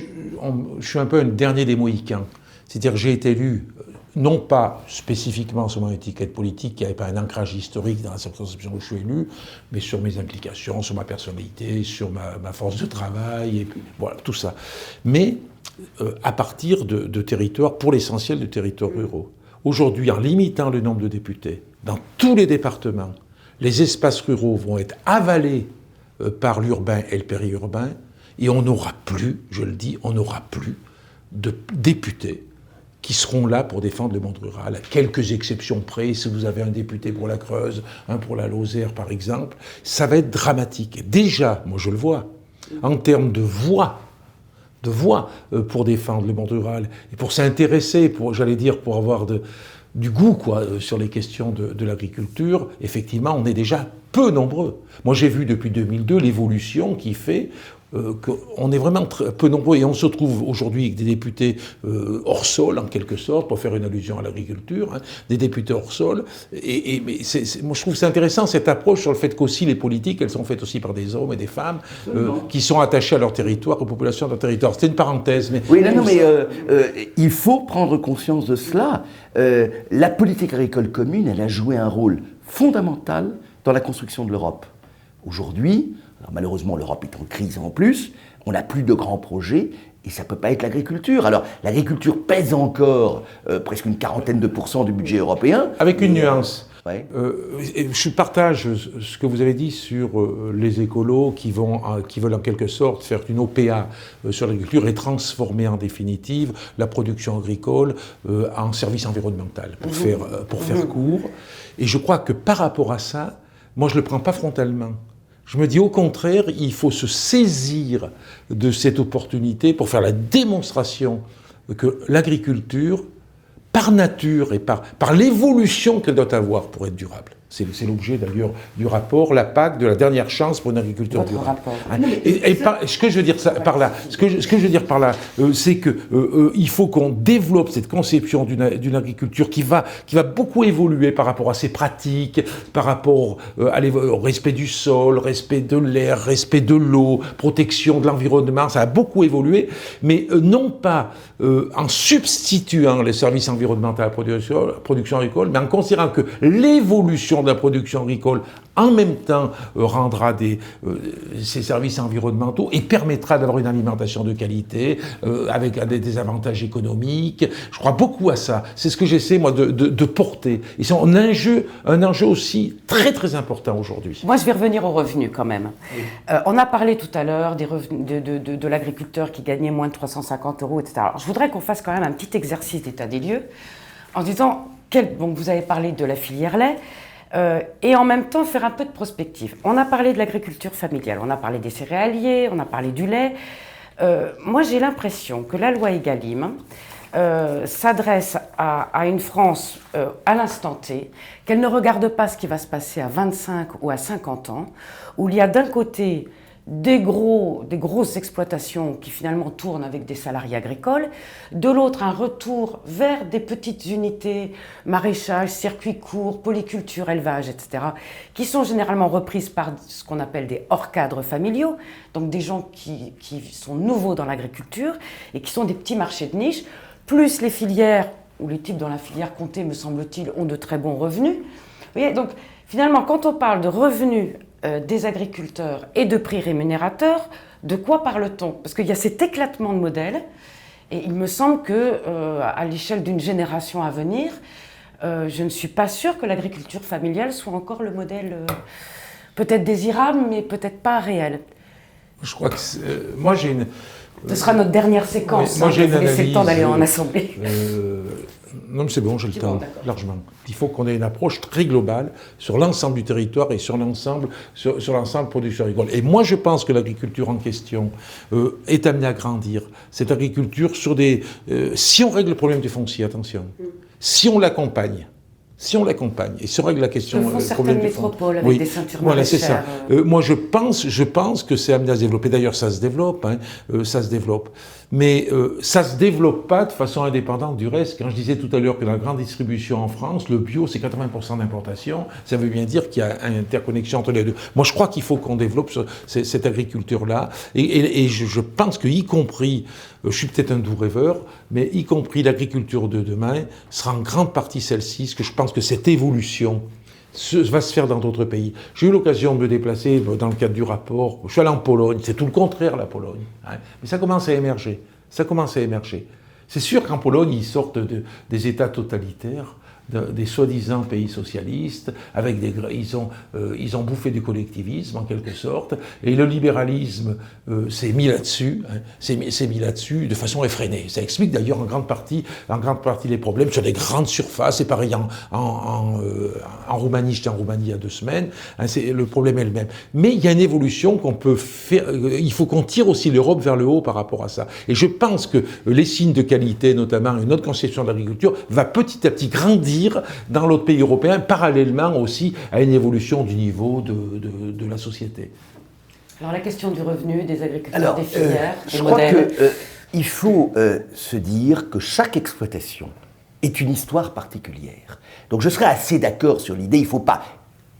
suis un peu un dernier des Mohicans. C'est-à-dire que j'ai été élu non pas spécifiquement sur mon étiquette politique, qui n'avait pas un ancrage historique dans la circonscription où je suis élu, mais sur mes implications, sur ma personnalité, sur ma force de travail, et puis voilà, tout ça. Mais à partir de territoires, pour l'essentiel de territoires ruraux. Aujourd'hui, en limitant le nombre de députés, dans tous les départements, les espaces ruraux vont être avalés par l'urbain et le périurbain, et on n'aura plus, je le dis, on n'aura plus de députés qui seront là pour défendre le monde rural, à quelques exceptions près. Si vous avez un député pour la Creuse, un pour la Lozère par exemple, ça va être dramatique. Et déjà, moi je le vois, en termes de voix pour défendre le monde rural, et pour s'intéresser, pour avoir du goût sur les questions de l'agriculture, effectivement, on est déjà peu nombreux. Moi j'ai vu depuis 2002 l'évolution qui fait qu'on est vraiment peu nombreux, et on se trouve aujourd'hui avec des députés hors sol, en quelque sorte, pour faire une allusion à l'agriculture, des députés hors sol. Mais moi, je trouve que c'est intéressant, cette approche sur le fait qu'aussi les politiques, elles sont faites aussi par des hommes et des femmes qui sont attachés à leur territoire, aux populations de leur territoire. C'était une parenthèse. Mais oui, mais il faut prendre conscience de cela. La politique agricole commune, elle a joué un rôle fondamental dans la construction de l'Europe. Aujourd'hui, alors malheureusement l'Europe est en crise en plus, on n'a plus de grands projets, et ça ne peut pas être l'agriculture. Alors l'agriculture pèse encore presque une 40% du budget européen. Avec une nuance. Ouais. Je partage ce que vous avez dit sur les écolos qui veulent en quelque sorte faire une OPA sur l'agriculture et transformer en définitive la production agricole en service environnemental, pour faire court. Et je crois que par rapport à ça, moi je ne le prends pas frontalement. Je me dis au contraire, il faut se saisir de cette opportunité pour faire la démonstration que l'agriculture, par nature et par l'évolution qu'elle doit avoir pour être durable. C'est l'objet d'ailleurs du rapport, la PAC, de la dernière chance pour une agriculture durable. Ce que je veux dire par là, c'est que il faut qu'on développe cette conception d'une agriculture qui va beaucoup évoluer par rapport à ses pratiques, par rapport au respect du sol, respect de l'air, respect de l'eau, protection de l'environnement. Ça a beaucoup évolué, mais non pas en substituant les services environnementaux à la production agricole, mais en considérant que l'évolution de la production agricole en même temps rendra ces services environnementaux et permettra d'avoir une alimentation de qualité avec des avantages économiques. Je crois beaucoup à ça. C'est ce que j'essaie moi de porter. Et c'est un enjeu aussi très très important aujourd'hui. Moi je vais revenir aux revenus quand même. Oui. On a parlé tout à l'heure des revenus de l'agriculteur qui gagnait moins de 350 €, etc. Alors, je voudrais qu'on fasse quand même un petit exercice d'état des lieux en disant, vous avez parlé de la filière lait, et en même temps faire un peu de prospective. On a parlé de l'agriculture familiale, on a parlé des céréaliers, on a parlé du lait. Moi j'ai l'impression que la loi Egalim s'adresse à une France à l'instant T, qu'elle ne regarde pas ce qui va se passer à 25 ou à 50 ans, où il y a d'un côté des grosses exploitations qui finalement tournent avec des salariés agricoles, de l'autre un retour vers des petites unités, maraîchage, circuits courts, polyculture, élevage, etc., qui sont généralement reprises par ce qu'on appelle des hors-cadres familiaux, donc des gens qui sont nouveaux dans l'agriculture et qui sont des petits marchés de niche, plus les filières, ou les types dans la filière comptée, me semble-t-il, ont de très bons revenus. Vous voyez, donc finalement, quand on parle de revenus des agriculteurs et de prix rémunérateurs, de quoi parle-t-on? Parce qu'il y a cet éclatement de modèles, et il me semble qu'à l'échelle d'une génération à venir, je ne suis pas sûre que l'agriculture familiale soit encore le modèle peut-être désirable, mais peut-être pas réel. Je crois que moi j'ai une... Ce sera notre dernière séquence. Oui, moi j'ai une analyse... laisser le temps d'aller en assemblée. Non, mais c'est bon, j'ai le temps, largement. Il faut qu'on ait une approche très globale sur l'ensemble du territoire et sur l'ensemble de production agricole. Et moi, je pense que l'agriculture en question est amenée à grandir. Cette agriculture sur si on règle le problème du foncier, attention, si on l'accompagne, si on l'accompagne et se règle la question... Le font certaines métropoles avec des ceintures maraîchères. Voilà, c'est ça. Moi, je pense que c'est amené à se développer. D'ailleurs, ça se développe, ça se développe. Mais ça ne se développe pas de façon indépendante du reste. Quand je disais tout à l'heure que la grande distribution en France, le bio, c'est 80% d'importation, ça veut bien dire qu'il y a une interconnexion entre les deux. Moi, je crois qu'il faut qu'on développe cette agriculture-là. Et je pense que, y compris, je suis peut-être un doux rêveur, mais y compris l'agriculture de demain sera en grande partie celle-ci, parce que je pense que cette évolution va se faire dans d'autres pays. J'ai eu l'occasion de me déplacer dans le cadre du rapport. Je suis allé en Pologne, c'est tout le contraire la Pologne. Mais ça commence à émerger. C'est sûr qu'en Pologne, ils sortent des États totalitaires, des soi-disant pays socialistes, avec ils ont bouffé du collectivisme en quelque sorte, et le libéralisme s'est mis là-dessus, s'est mis là-dessus de façon effrénée. Ça explique d'ailleurs en grande partie les problèmes sur des grandes surfaces. C'est pareil en Roumanie, j'étais en Roumanie il y a 2 semaines, le problème est le même. Mais il y a une évolution qu'on peut faire, il faut qu'on tire aussi l'Europe vers le haut par rapport à ça. Et je pense que les signes de qualité, notamment une autre conception de l'agriculture, va petit à petit grandir dans l'autre pays européen, parallèlement aussi à une évolution du niveau de la société. Alors la question du revenu, des agriculteurs, des filières, je crois qu'il faut se dire que chaque exploitation est une histoire particulière. Donc je serais assez d'accord sur l'idée, il ne faut pas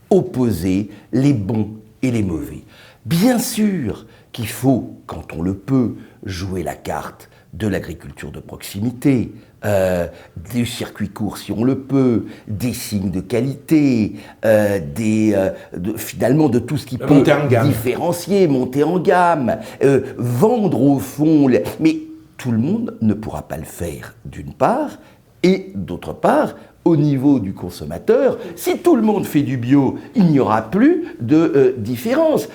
opposer les bons et les mauvais. Bien sûr qu'il faut, quand on le peut, jouer la carte de l'agriculture de proximité, des circuits courts si on le peut, des signes de qualité, finalement de tout ce qui peut différencier, monter en gamme, vendre au fond. Mais tout le monde ne pourra pas le faire, d'une part, et d'autre part, au niveau du consommateur, si tout le monde fait du bio, il n'y aura plus de différence.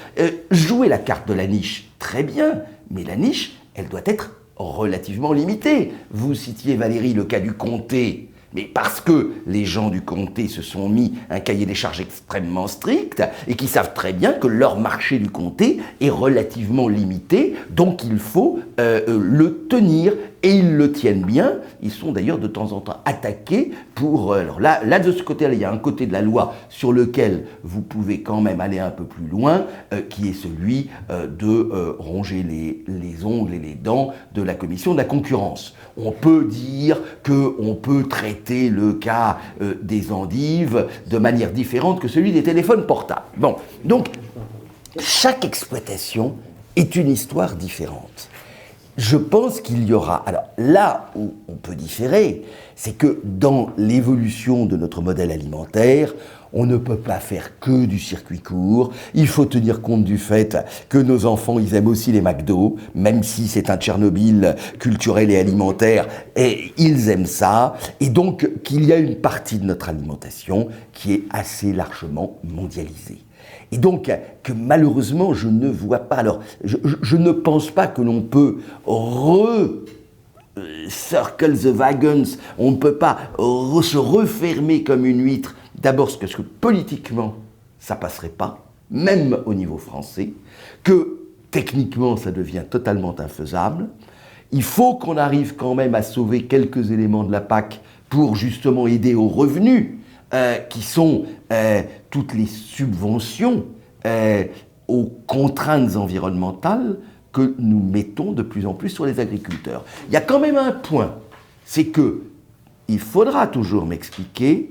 Jouer la carte de la niche, très bien, mais la niche, elle doit être relativement limitée. Vous citiez, Valérie, le cas du comté, mais parce que les gens du comté se sont mis un cahier des charges extrêmement strict et qui savent très bien que leur marché du comté est relativement limité, donc il faut le tenir. Et ils le tiennent bien. Ils sont d'ailleurs de temps en temps attaqués pour... alors là, de ce côté-là, il y a un côté de la loi sur lequel vous pouvez quand même aller un peu plus loin, qui est celui de ronger les ongles et les dents de la Commission de la concurrence. On peut dire qu'on peut traiter le cas des endives de manière différente que celui des téléphones portables. Bon, donc, chaque exploitation est une histoire différente. Je pense qu'il y aura... Alors là où on peut différer, c'est que dans l'évolution de notre modèle alimentaire, on ne peut pas faire que du circuit court. Il faut tenir compte du fait que nos enfants, ils aiment aussi les McDo, même si c'est un Tchernobyl culturel et alimentaire, et ils aiment ça. Et donc qu'il y a une partie de notre alimentation qui est assez largement mondialisée. Et donc, que malheureusement, je ne vois pas... Alors, je ne pense pas que l'on peut circle the wagons, on ne peut pas se refermer comme une huître. D'abord, parce que politiquement, ça ne passerait pas, même au niveau français, que techniquement, ça devient totalement infaisable. Il faut qu'on arrive quand même à sauver quelques éléments de la PAC pour justement aider aux revenus, qui sont toutes les subventions aux contraintes environnementales que nous mettons de plus en plus sur les agriculteurs. Il y a quand même un point, c'est que il faudra toujours m'expliquer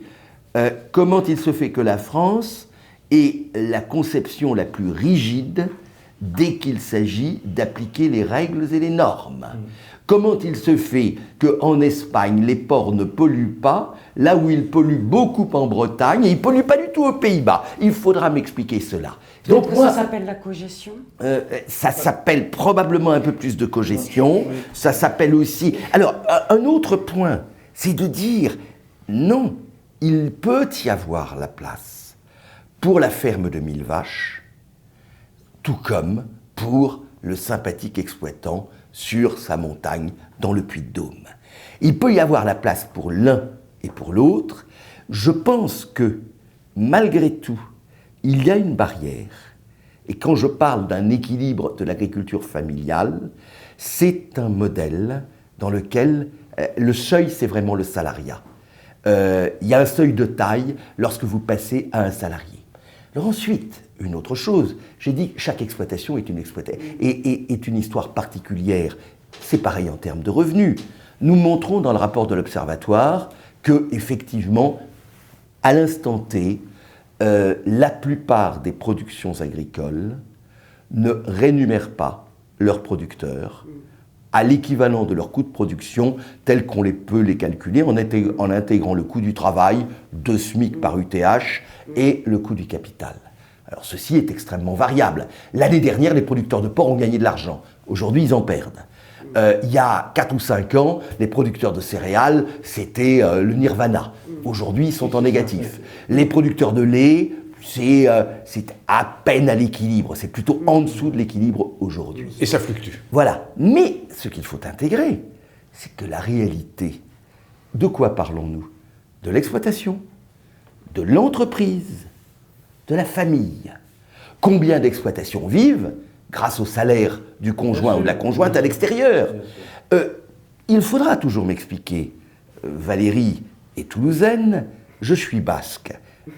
comment il se fait que la France ait la conception la plus rigide dès qu'il s'agit d'appliquer les règles et les normes. Comment il se fait qu'en Espagne, les porcs ne polluent pas, là où ils polluent beaucoup en Bretagne, et ils ne polluent pas du tout aux Pays-Bas? Il faudra m'expliquer cela. Donc ça s'appelle la cogestion? Ça s'appelle probablement un peu plus de cogestion. Ça s'appelle aussi... Alors, un autre point, c'est de dire, non, il peut y avoir la place pour la ferme de 1000 vaches, tout comme pour le sympathique exploitant sur sa montagne dans le Puy-de-Dôme. Il peut y avoir la place pour l'un et pour l'autre. Je pense que, malgré tout, il y a une barrière. Et quand je parle d'un équilibre de l'agriculture familiale, c'est un modèle dans lequel le seuil, c'est vraiment le salariat. il y a un seuil de taille lorsque vous passez à un salarié. Alors ensuite, une autre chose, j'ai dit chaque exploitation est une histoire particulière. C'est pareil en termes de revenus. Nous montrons dans le rapport de l'Observatoire que, effectivement, à l'instant T, la plupart des productions agricoles ne rémunèrent pas leurs producteurs à l'équivalent de leur coût de production tel qu'on peut les calculer en intégrant le coût du travail, 2 SMIC par UTH, et le coût du capital. Alors ceci est extrêmement variable. L'année dernière, les producteurs de porc ont gagné de l'argent. Aujourd'hui, ils en perdent. Il y a 4 ou 5 ans, les producteurs de céréales, c'était le nirvana. Aujourd'hui, ils sont en négatif. Les producteurs de lait, c'est à peine à l'équilibre. C'est plutôt en dessous de l'équilibre aujourd'hui. Et ça fluctue. Voilà. Mais ce qu'il faut intégrer, c'est que la réalité, de quoi parlons-nous? De l'exploitation, de l'entreprise, de la famille. Combien d'exploitations vivent grâce au salaire du conjoint ou de la conjointe à l'extérieur? Il faudra toujours m'expliquer. Valérie est toulousaine, je suis basque.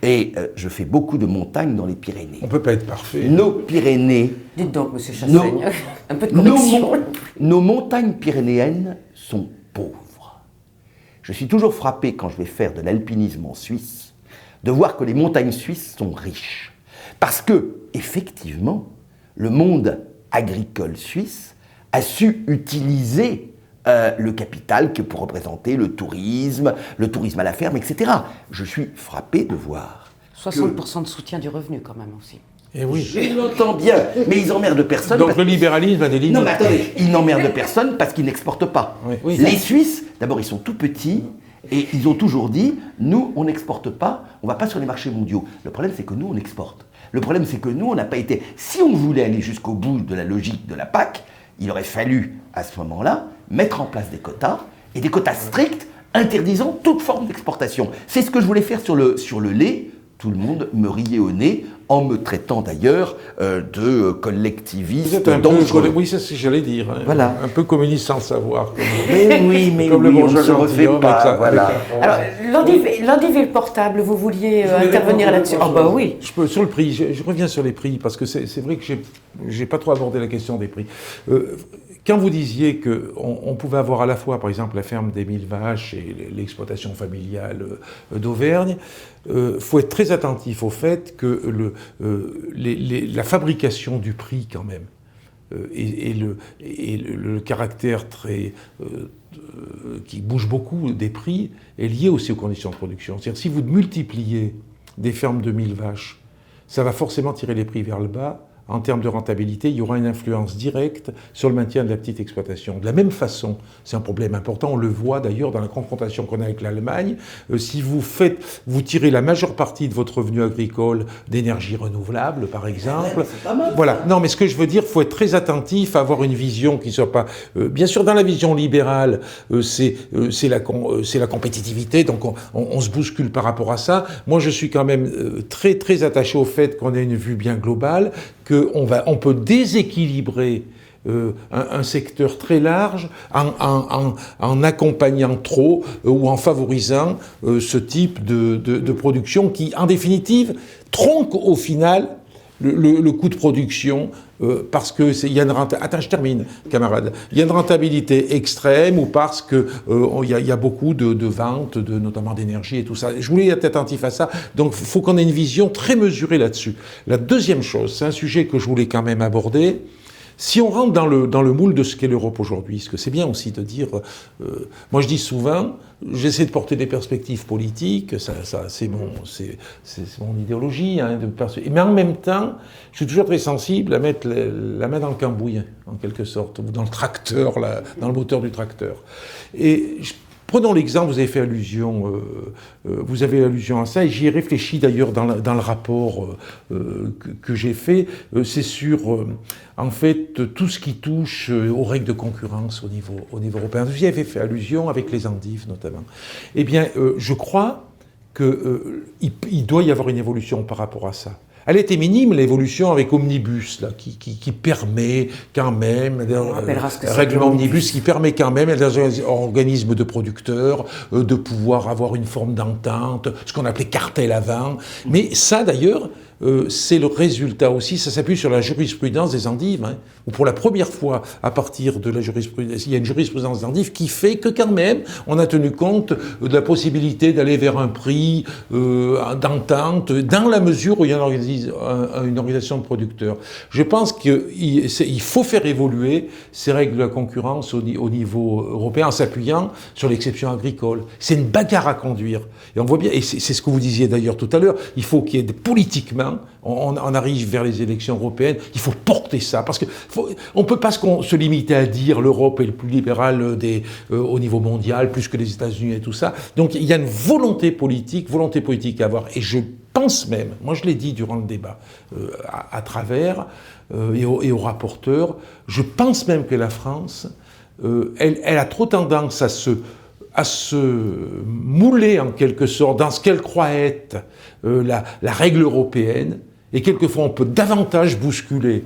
Et je fais beaucoup de montagnes dans les Pyrénées. On ne peut pas être parfait. Nos Pyrénées... Dites donc, monsieur Chassaigne, un peu de correction. Nos montagnes pyrénéennes sont pauvres. Je suis toujours frappé quand je vais faire de l'alpinisme en Suisse, de voir que les montagnes suisses sont riches. Parce que, effectivement, le monde agricole suisse a su utiliser le capital que pour représenter le tourisme à la ferme, etc. Je suis frappé de voir 60% de soutien du revenu quand même aussi. Et oui. Je l'entends bien, mais ils emmerdent personne. Donc le libéralisme a des limites. Non mais attendez, ils n'emmerdent personne parce qu'ils n'exportent pas. Oui. Les Suisses, d'abord ils sont tout petits et ils ont toujours dit, nous on n'exporte pas, on ne va pas sur les marchés mondiaux. Le problème c'est que nous on exporte. Le problème c'est que nous on n'a pas été... Si on voulait aller jusqu'au bout de la logique de la PAC, il aurait fallu à ce moment-là mettre en place des quotas, et des quotas stricts interdisant toute forme d'exportation. C'est ce que je voulais faire sur le lait. Tout le monde me riait au nez, en me traitant d'ailleurs de collectiviste dangereux. Oui, c'est ce que j'allais dire. Hein. Voilà. Un peu communiste sans le savoir. Mais oui, comme le on ne se refait pas. Alors, l'Indiville portable, vous vouliez intervenir là-dessus? Ah bah oui. Sur le prix, je reviens sur les prix, parce que c'est vrai que j'ai pas trop abordé la question des prix. Quand vous disiez qu'on pouvait avoir à la fois, par exemple, la ferme des 1000 vaches et l'exploitation familiale d'Auvergne, faut être très attentif au fait que la fabrication du prix, quand même, et le caractère très qui bouge beaucoup des prix est lié aussi aux conditions de production. C'est-à-dire si vous multipliez des fermes de 1000 vaches, ça va forcément tirer les prix vers le bas. En termes de rentabilité, il y aura une influence directe sur le maintien de la petite exploitation. De la même façon, c'est un problème important, on le voit d'ailleurs dans la confrontation qu'on a avec l'Allemagne, si vous tirez la majeure partie de votre revenu agricole d'énergie renouvelable, par exemple. C'est pas mal. Voilà. Non, mais ce que je veux dire, il faut être très attentif à avoir une vision qui ne soit pas... bien sûr, dans la vision libérale, c'est la compétitivité, donc on se bouscule par rapport à ça. Moi, je suis quand même très, très attaché au fait qu'on ait une vue bien globale, qu'on peut déséquilibrer un secteur très large en accompagnant trop ou en favorisant ce type de production qui, en définitive, tronque au final le coût de production parce que il y a une rentabilité. Attends, je termine, camarade. Il y a une rentabilité extrême ou parce que il y a beaucoup de ventes, notamment d'énergie et tout ça. Je voulais être attentif à ça. Donc, il faut qu'on ait une vision très mesurée là-dessus. La deuxième chose, c'est un sujet que je voulais quand même aborder. Si on rentre dans le moule de ce qu'est l'Europe aujourd'hui, parce que c'est bien aussi de dire... moi, je dis souvent, j'essaie de porter des perspectives politiques, ça c'est mon idéologie, hein, mais en même temps, je suis toujours très sensible à mettre la main dans le cambouis, en quelque sorte, ou dans le tracteur, dans le moteur du tracteur. Et prenons l'exemple, vous avez allusion à ça, et j'y ai réfléchi d'ailleurs dans le rapport que j'ai fait. C'est sur, en fait, tout ce qui touche aux règles de concurrence au niveau européen. Vous y avez fait allusion avec les endives, notamment. Eh bien, je crois qu'il doit y avoir une évolution par rapport à ça. Elle était minime, l'évolution avec Omnibus, là, qui permet quand même, règlement Omnibus, qui permet quand même, dans un organisme de producteurs, de pouvoir avoir une forme d'entente, ce qu'on appelait cartel avant. Mais ça, d'ailleurs, c'est le résultat aussi, ça s'appuie sur la jurisprudence des endives, hein, où pour la première fois, à partir de la jurisprudence, il y a une jurisprudence des endives qui fait que quand même, on a tenu compte de la possibilité d'aller vers un prix d'entente, dans la mesure où il y a une organisation de producteurs. Je pense qu'il faut faire évoluer ces règles de la concurrence au niveau européen en s'appuyant sur l'exception agricole. C'est une bagarre à conduire. Et on voit bien, et c'est ce que vous disiez d'ailleurs tout à l'heure, il faut qu'il y ait politiquement, on arrive vers les élections européennes, il faut porter ça, parce que on ne peut pas se limiter à dire l'Europe est le plus libéral au niveau mondial, plus que les États-Unis et tout ça. Donc il y a une volonté politique à avoir, et je pense même, moi je l'ai dit durant le débat, à travers, et aux rapporteurs, je pense même que la France, elle a trop tendance à se mouler en quelque sorte dans ce qu'elle croit être la règle européenne, et quelquefois on peut davantage bousculer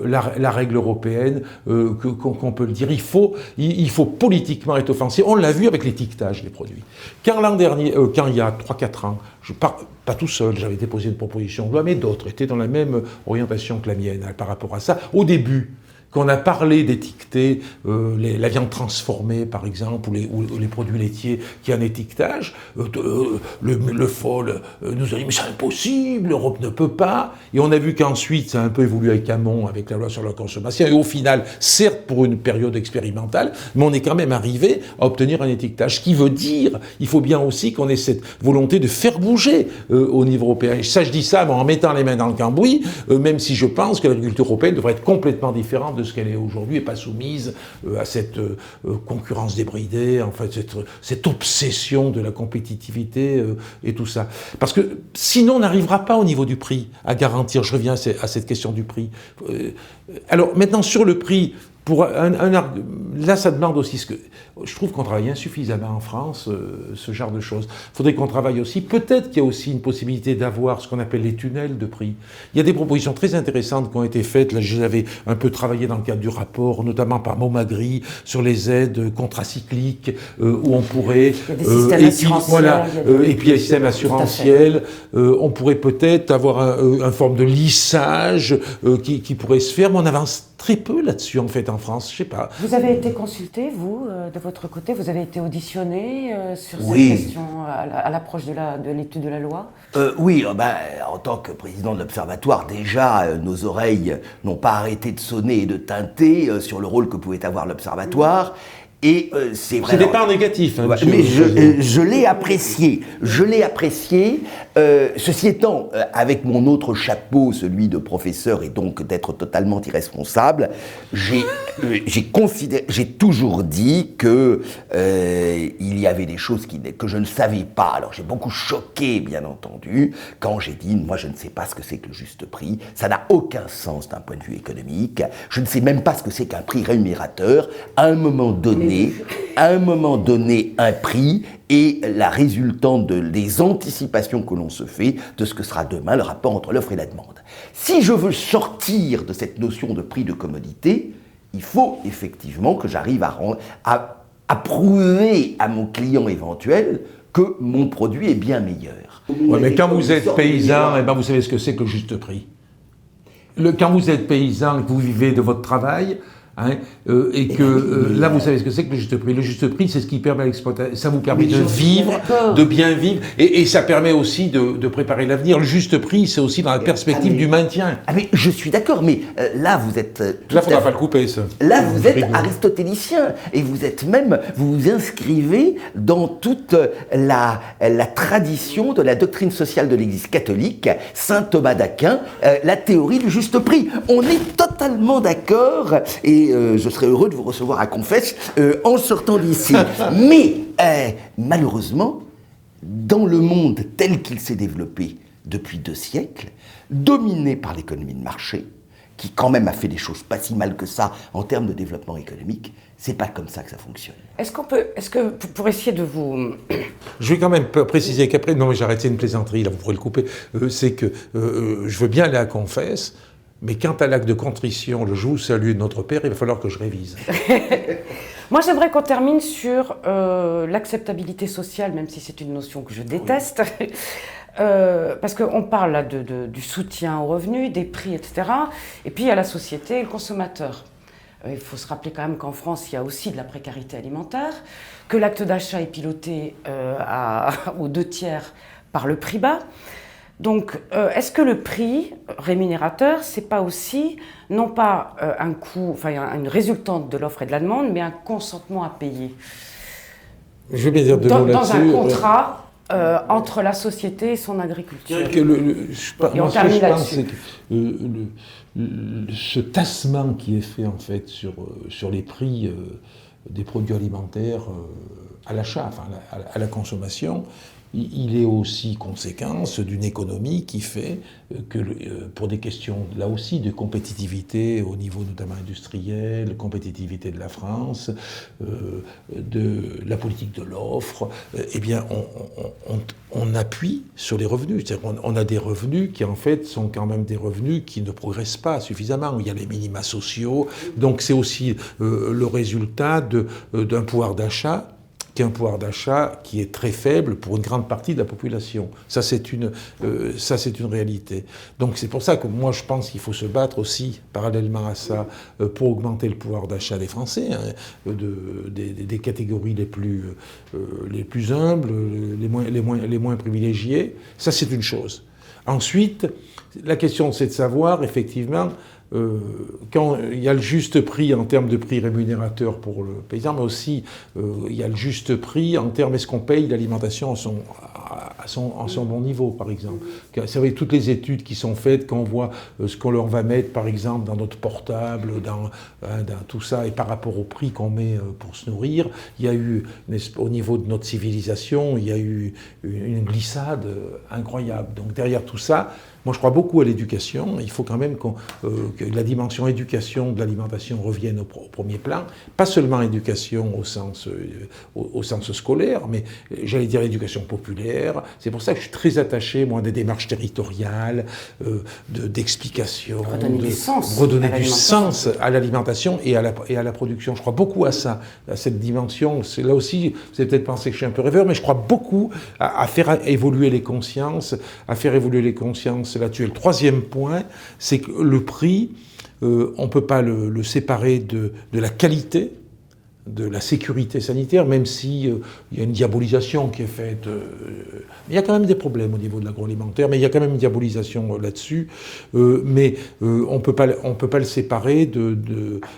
la règle européenne qu'on peut le dire. Il faut politiquement être offensif. On l'a vu avec l'étiquetage des produits. Quand l'an dernier, quand il y a 3-4 ans, pas tout seul, j'avais déposé une proposition de loi, mais d'autres étaient dans la même orientation que la mienne par rapport à ça. Au début, qu'on a parlé d'étiqueter la viande transformée, par exemple, ou les produits laitiers qui ont un étiquetage, le FOL nous a dit « mais c'est impossible, l'Europe ne peut pas ». Et on a vu qu'ensuite, ça a un peu évolué avec Hamon, avec la loi sur la consommation, et au final, certes pour une période expérimentale, mais on est quand même arrivé à obtenir un étiquetage. Ce qui veut dire, il faut bien aussi qu'on ait cette volonté de faire bouger au niveau européen. Et ça, je dis ça en mettant les mains dans le cambouis, même si je pense que l'agriculture européenne devrait être complètement différente de ce qu'elle est aujourd'hui et pas soumise à cette concurrence débridée, en fait, cette obsession de la compétitivité et tout ça. Parce que sinon, on n'arrivera pas au niveau du prix à garantir. Je reviens à cette question du prix. Alors maintenant, sur le prix, là, ça demande aussi je trouve qu'on travaille insuffisamment en France, ce genre de choses. Il faudrait qu'on travaille aussi. Peut-être qu'il y a aussi une possibilité d'avoir ce qu'on appelle les tunnels de prix. Il y a des propositions très intéressantes qui ont été faites. Là, je les avais un peu travaillé dans le cadre du rapport, notamment par Maumagry, sur les aides contracycliques, où on pourrait... Il y a des systèmes assurantiels. Et puis il y a des systèmes assurantiels. On pourrait peut-être avoir une forme de lissage qui pourrait se faire, mais on avance très peu là-dessus, en fait, en France. Je sais pas. Vous avez été consulté, vous, de votre côté, vous avez été auditionné sur cette question à l'approche de l'étude de la loi ? Oui, en tant que président de l'Observatoire, déjà, nos oreilles n'ont pas arrêté de sonner et de tinter sur le rôle que pouvait avoir l'Observatoire. Et c'est vrai. C'était pas en négatif. Hein, mais je l'ai apprécié. Ceci étant, avec mon autre chapeau, celui de professeur, et donc d'être totalement irresponsable, j'ai toujours dit que il y avait des choses que je ne savais pas. Alors j'ai beaucoup choqué, bien entendu, quand j'ai dit moi je ne sais pas ce que c'est que le juste prix. Ça n'a aucun sens d'un point de vue économique. Je ne sais même pas ce que c'est qu'un prix rémunérateur. À un moment donné, un prix et la résultante des anticipations que l'on se fait de ce que sera demain le rapport entre l'offre et la demande. Si je veux sortir de cette notion de prix de commodité, il faut effectivement que j'arrive à prouver à mon client éventuel que mon produit est bien meilleur. Ouais, mais quand vous êtes paysan, vous savez ce que c'est que le juste prix. Quand vous êtes paysan et que vous vivez de votre travail, et que là, vous savez ce que c'est que le juste prix. Le juste prix, c'est ce qui permet à l'exploitation. Ça vous permet de vivre, de bien vivre, et ça permet aussi de préparer l'avenir. Le juste prix, c'est aussi dans la perspective du maintien. Mais je suis d'accord, mais là, vous êtes... Là, il ne faudra pas le couper, ça. Là, vous êtes aristotélicien, et vous vous inscrivez dans toute la tradition de la doctrine sociale de l'Église catholique, saint Thomas d'Aquin, la théorie du juste prix. On est totalement d'accord, et je serais heureux de vous recevoir à Confesse en sortant d'ici. Mais malheureusement, dans le monde tel qu'il s'est développé depuis 2 siècles, dominé par l'économie de marché, qui quand même a fait des choses pas si mal que ça en termes de développement économique, c'est pas comme ça que ça fonctionne. Est-ce que, pour essayer de vous... Je vais quand même préciser qu'après, non mais j'arrête, c'est une plaisanterie, là vous pourrez le couper, c'est que je veux bien aller à confesse, mais quant à l'acte de contrition, le jour où salut de notre Père, il va falloir que je révise. Moi, j'aimerais qu'on termine sur l'acceptabilité sociale, même si c'est une notion que je déteste. Oui. Parce qu'on parle là du soutien aux revenus, des prix, etc. Et puis il y a la société et le consommateur. Il faut se rappeler quand même qu'en France, il y a aussi de la précarité alimentaire, que l'acte d'achat est piloté aux 2/3 par le prix bas. Donc, est-ce que le prix rémunérateur, c'est pas aussi, non pas un coût, enfin une résultante de l'offre et de la demande, mais un consentement à payer? Je vais bien dire deux mots là-dessus. Dans un contrat entre la société et son agriculture. Je pense que ce tassement qui est fait en fait sur les prix des produits alimentaires à l'achat, enfin à la consommation, il est aussi conséquence d'une économie qui fait que, pour des questions, là aussi, de compétitivité au niveau notamment industriel, compétitivité de la France, de la politique de l'offre, eh bien, on appuie sur les revenus. C'est-à-dire on a des revenus qui, en fait, sont quand même des revenus qui ne progressent pas suffisamment. Il y a les minima sociaux, donc c'est aussi le résultat d'un pouvoir d'achat un pouvoir d'achat qui est très faible pour une grande partie de la population. Ça, c'est une réalité. Donc, c'est pour ça que moi, je pense qu'il faut se battre aussi, parallèlement à ça, pour augmenter le pouvoir d'achat des Français, hein, des catégories les plus humbles, les moins privilégiées. Ça, c'est une chose. Ensuite, la question, c'est de savoir, effectivement, quand il y a le juste prix en termes de prix rémunérateur pour le paysan, mais aussi il y a le juste prix en termes, est-ce qu'on paye l'alimentation à son bon niveau, par exemple. Vous savez, toutes les études qui sont faites, quand on voit ce qu'on leur va mettre, par exemple, dans notre portable, dans tout ça, et par rapport au prix qu'on met pour se nourrir, il y a eu, au niveau de notre civilisation, il y a eu une glissade incroyable. Donc derrière tout ça, moi, je crois beaucoup à l'éducation. Il faut quand même que la dimension éducation de l'alimentation revienne au premier plan. Pas seulement éducation au sens scolaire, mais j'allais dire éducation populaire. C'est pour ça que je suis très attaché, moi, à des démarches territoriales, d'explication, redonner du sens à l'alimentation et à la production. Je crois beaucoup à ça, à cette dimension. C'est là aussi, vous avez peut-être pensé que je suis un peu rêveur, mais je crois beaucoup à faire évoluer les consciences, là-dessus. Et le troisième point, c'est que le prix, on ne peut pas le séparer de la qualité, de la sécurité sanitaire, même si il y a une diabolisation qui est faite. Il y a quand même des problèmes au niveau de l'agroalimentaire, mais il y a quand même une diabolisation là-dessus. Mais on peut pas le séparer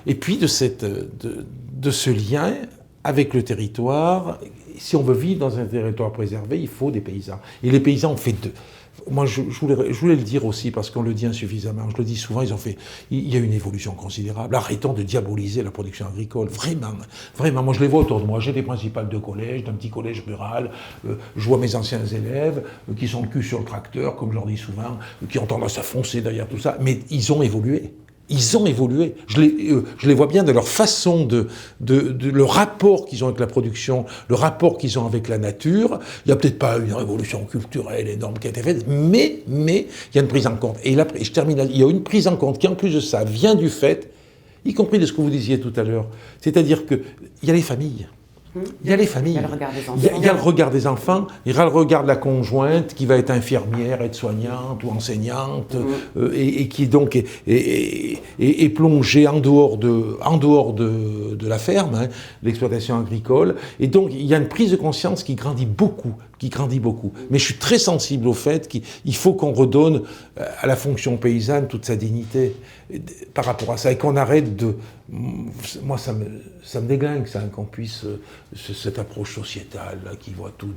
et puis de ce lien avec le territoire. Si on veut vivre dans un territoire préservé, il faut des paysans. Et les paysans ont fait deux. Moi, je voulais le dire aussi, parce qu'on le dit insuffisamment, je le dis souvent, il y a une évolution considérable. Arrêtons de diaboliser la production agricole, vraiment. Moi, je les vois autour de moi, j'ai des principales de collège, d'un petit collège rural, je vois mes anciens élèves qui sont le cul sur le tracteur, comme je leur dis souvent, qui ont tendance à foncer derrière tout ça, mais ils ont évolué. Ils ont évolué. Je les vois bien de leur façon de le rapport qu'ils ont avec la production, le rapport qu'ils ont avec la nature. Il n'y a peut-être pas une révolution culturelle énorme qui a été faite, mais il y a une prise en compte. Et là, je termine là, il y a une prise en compte qui, en plus de ça, vient du fait, y compris de ce que vous disiez tout à l'heure, c'est-à-dire qu'il y a les familles. Il y a les familles, il y a le regard des enfants, il y a le regard de la conjointe qui va être infirmière, aide-soignante ou enseignante, et qui donc est plongée en dehors de la ferme, hein, l'exploitation agricole. Et donc il y a une prise de conscience qui grandit beaucoup. Mais je suis très sensible au fait qu'il faut qu'on redonne à la fonction paysanne toute sa dignité par rapport à ça, et qu'on arrête de... Moi, ça me déglingue, ça, qu'on puisse... cette approche sociétale, là, qui voit tout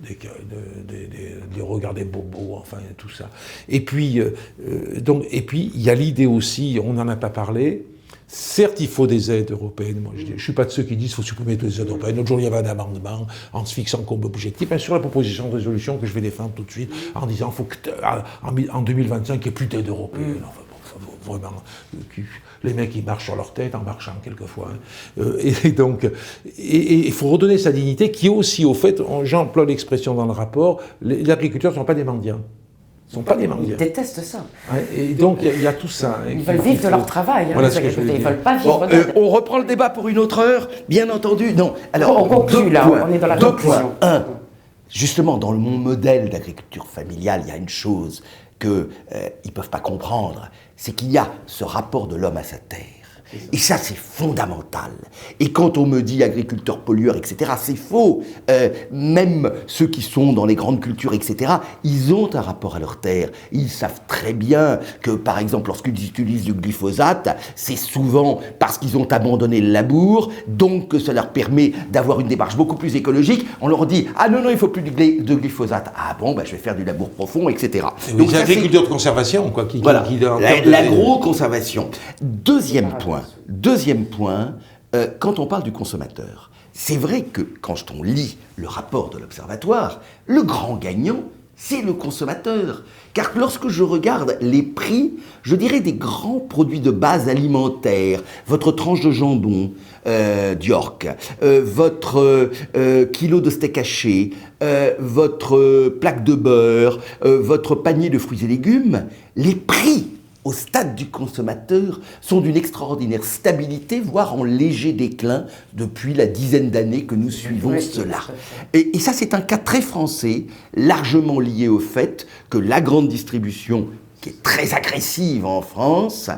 des regards des bobos, enfin, tout ça. Et puis, il y a l'idée aussi, on n'en a pas parlé, certes, il faut des aides européennes. Moi, je ne suis pas de ceux qui disent qu'il faut supprimer toutes les aides européennes. L'autre jour, il y avait un amendement en se fixant comme objectif, sur la proposition de résolution que je vais défendre tout de suite, en disant qu'il faut qu'en 2025, il n'y ait plus d'aide européenne. Enfin, bon, vraiment, les mecs ils marchent sur leur tête en marchant quelquefois. Et donc, il faut redonner sa dignité, qui est aussi, au fait, j'emploie l'expression dans le rapport, les agriculteurs ne sont pas des mendiants. Ils ne sont pas des mendiants. Ils détestent ça. Ouais, et donc, il y a tout ça. Ils veulent vivre de leur travail. Voilà ils ne veulent pas vivre on reprend le débat pour une autre heure, bien entendu. Non. Alors, on conclut là, on est dans la conclusion. Un, justement, dans mon modèle d'agriculture familiale, il y a une chose qu'ils ne peuvent pas comprendre, c'est qu'il y a ce rapport de l'homme à sa terre. Et ça, c'est fondamental. Et quand on me dit agriculteur pollueur, etc., c'est faux. Même ceux qui sont dans les grandes cultures, etc., ils ont un rapport à leur terre. Ils savent très bien que, par exemple, lorsqu'ils utilisent du glyphosate, c'est souvent parce qu'ils ont abandonné le labour, donc que ça leur permet d'avoir une démarche beaucoup plus écologique. On leur dit « Ah non, non, il ne faut plus de glyphosate. » Ah bon, bah, je vais faire du labour profond, etc. Donc, les agriculteurs de conservation, quoi. Voilà, l'agro-conservation. Deuxième point, quand on parle du consommateur, c'est vrai que quand on lit le rapport de l'Observatoire, le grand gagnant, c'est le consommateur. Car lorsque je regarde les prix, je dirais des grands produits de base alimentaire, votre tranche de jambon d'York, votre kilo de steak haché, votre plaque de beurre, votre panier de fruits et légumes, les prix au stade du consommateur sont d'une extraordinaire stabilité, voire en léger déclin depuis la dizaine d'années que nous suivons cela. Et ça, c'est un cas très français, largement lié au fait que la grande distribution, qui est très agressive en France,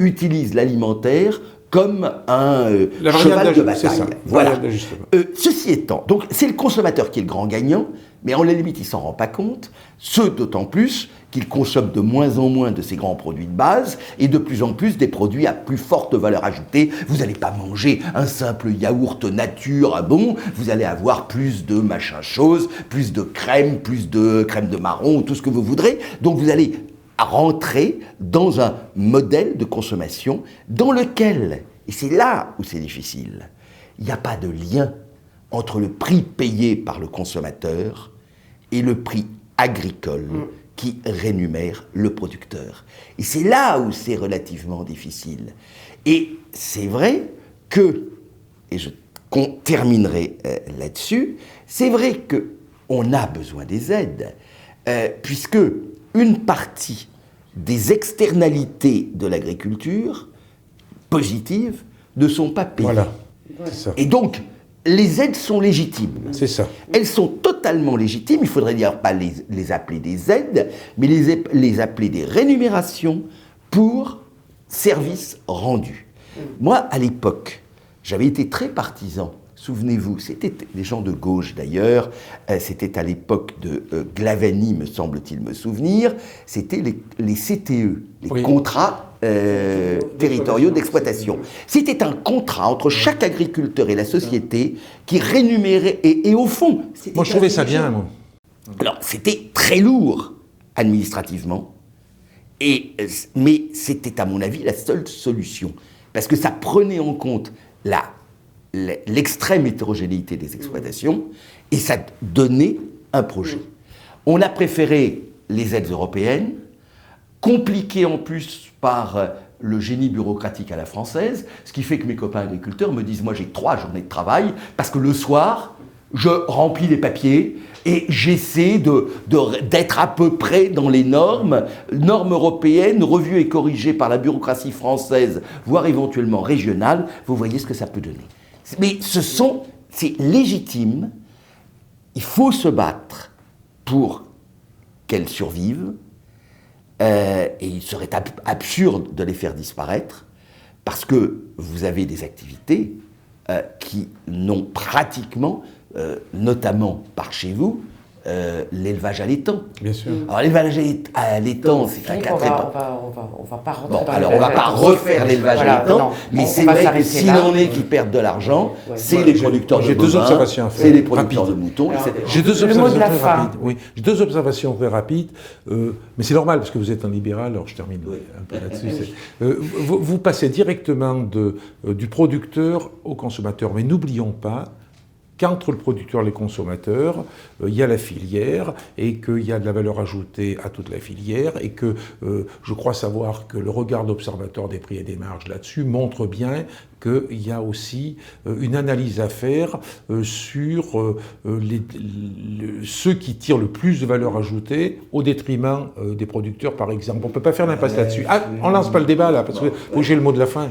utilise l'alimentaire comme un cheval de bataille. Ça, voilà. Ceci étant, donc c'est le consommateur qui est le grand gagnant, mais en la limite, il ne s'en rend pas compte, ce d'autant plus qu'il consomme de moins en moins de ces grands produits de base et de plus en plus des produits à plus forte valeur ajoutée. Vous n'allez pas manger un simple yaourt nature, bon, vous allez avoir plus de machin chose, plus de crème de marron, tout ce que vous voudrez. Donc vous allez rentrer dans un modèle de consommation dans lequel, et c'est là où c'est difficile, il n'y a pas de lien entre le prix payé par le consommateur et le prix agricole qui rémunère le producteur. Et c'est là où c'est relativement difficile. Et c'est vrai que, et je terminerai là-dessus, c'est vrai qu'on a besoin des aides, puisque une partie des externalités de l'agriculture positives ne sont pas payées. Voilà. C'est ça. Et donc, les aides sont légitimes. C'est ça. Elles sont totalement légitimes. Il faudrait dire pas les appeler des aides, mais les appeler des rémunérations pour services rendus. Moi, à l'époque, j'avais été très partisan. Souvenez-vous, c'était les gens de gauche d'ailleurs, c'était à l'époque de Glavany, me semble-t-il me souvenir, c'était les CTE, les contrats territoriaux d'exploitation. C'était un contrat entre chaque agriculteur et la société qui rémunérait, et au fond... Moi je trouvais ça bien, moi. Alors, c'était très lourd administrativement, mais c'était à mon avis la seule solution, parce que ça prenait en compte l'extrême hétérogénéité des exploitations, et ça donnait un projet. On a préféré les aides européennes, compliquées en plus par le génie bureaucratique à la française, ce qui fait que mes copains agriculteurs me disent « moi j'ai 3 journées de travail, parce que le soir, je remplis les papiers et j'essaie d'être à peu près dans les normes européennes, revues et corrigées par la bureaucratie française, voire éventuellement régionale. Vous voyez ce que ça peut donner. Mais c'est légitime, il faut se battre pour qu'elles survivent, et il serait absurde de les faire disparaître, parce que vous avez des activités qui n'ont pratiquement, notamment par chez vous, l'élevage allaitant. Bien sûr. Alors l'élevage allaitant, c'est un cas très... On va pas rentrer dans alors on va pas refaire l'élevage allaitant, mais c'est vrai que s'il en est qui perdent de l'argent, c'est les producteurs de bovins, c'est les producteurs de moutons, etc. J'ai deux observations très rapides. Oui, j'ai 2 observations très rapides, mais c'est normal parce que vous êtes un libéral, alors je termine un peu là-dessus. Vous passez directement du producteur au consommateur, mais n'oublions pas qu'entre le producteur et le consommateur, il y a la filière et qu'il y a de la valeur ajoutée à toute la filière et que je crois savoir que le regard d'observateur des prix et des marges là-dessus montre bien qu'il y a aussi une analyse à faire sur ceux qui tirent le plus de valeur ajoutée au détriment des producteurs, par exemple. On ne peut pas faire l'impasse là-dessus. Ah, on lance pas le débat là, parce que faut que j'ai le mot de la fin.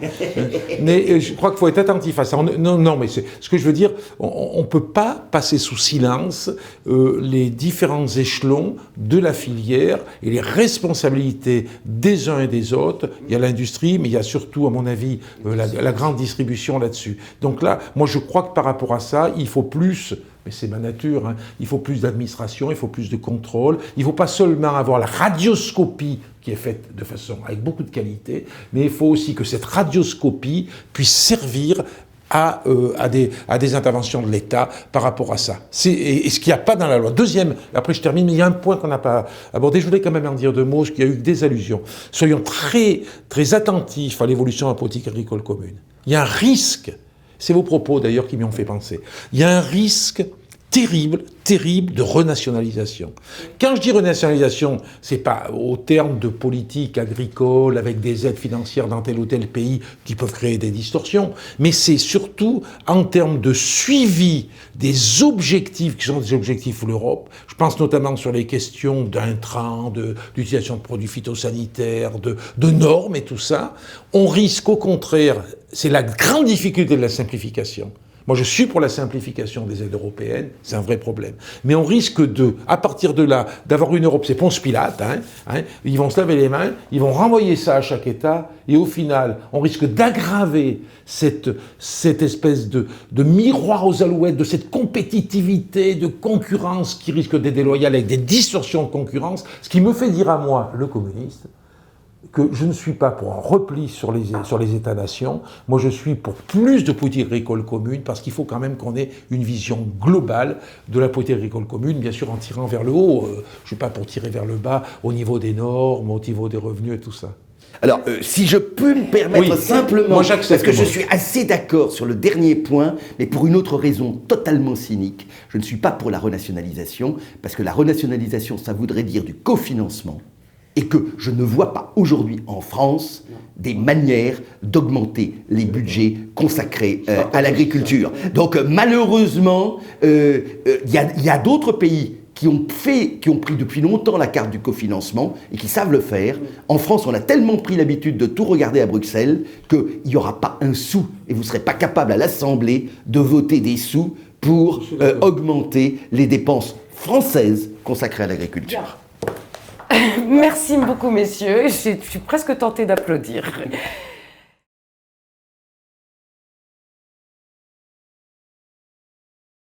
Mais je crois qu'il faut être attentif à ça. Non, mais ce que je veux dire, on ne peut pas passer sous silence les différents échelons de la filière et les responsabilités des uns et des autres. Il y a l'industrie, mais il y a surtout, à mon avis, la grande distribution là-dessus. Donc là, moi je crois que par rapport à ça, il faut plus, mais c'est ma nature, hein, il faut plus d'administration, il faut plus de contrôle, il ne faut pas seulement avoir la radioscopie qui est faite de façon avec beaucoup de qualité, mais il faut aussi que cette radioscopie puisse servir à des interventions de l'État par rapport à ça. Et ce qu'il n'y a pas dans la loi. Deuxième, après je termine, mais il y a un point qu'on n'a pas abordé, je voulais quand même en dire 2 mots, parce qu'il y a eu des allusions. Soyons très, très attentifs à l'évolution de la politique agricole commune. Il y a un risque, c'est vos propos d'ailleurs qui m'y ont fait penser, il y a un risque terrible de renationalisation. Quand je dis renationalisation, c'est pas au terme de politique agricole avec des aides financières dans tel ou tel pays qui peuvent créer des distorsions, mais c'est surtout en termes de suivi des objectifs qui sont des objectifs de l'Europe. Je pense notamment sur les questions d'intrants, d'utilisation de produits phytosanitaires, de normes et tout ça. On risque au contraire, c'est la grande difficulté de la simplification. Moi, je suis pour la simplification des aides européennes, c'est un vrai problème. Mais on risque à partir de là, d'avoir une Europe, c'est Ponce Pilate, ils vont se laver les mains, ils vont renvoyer ça à chaque État, et au final, on risque d'aggraver cette espèce de miroir aux alouettes, de cette compétitivité, de concurrence qui risque d'être déloyale avec des distorsions de concurrence, ce qui me fait dire à moi, le communiste, que je ne suis pas pour un repli sur les États-nations. Moi, je suis pour plus de politique agricole commune, parce qu'il faut quand même qu'on ait une vision globale de la politique agricole commune, bien sûr en tirant vers le haut. Je ne suis pas pour tirer vers le bas au niveau des normes, au niveau des revenus et tout ça. Alors, si je peux me permettre simplement, parce que je suis assez d'accord sur le dernier point, mais pour une autre raison totalement cynique, je ne suis pas pour la renationalisation, parce que la renationalisation, ça voudrait dire du cofinancement, et que je ne vois pas aujourd'hui en France des manières d'augmenter les budgets consacrés à l'agriculture. Donc malheureusement, il y a d'autres pays qui ont pris depuis longtemps la carte du cofinancement et qui savent le faire. En France, on a tellement pris l'habitude de tout regarder à Bruxelles qu'il n'y aura pas un sou, et vous ne serez pas capable à l'Assemblée de voter des sous pour augmenter les dépenses françaises consacrées à l'agriculture. Merci beaucoup, messieurs. Je suis presque tentée d'applaudir.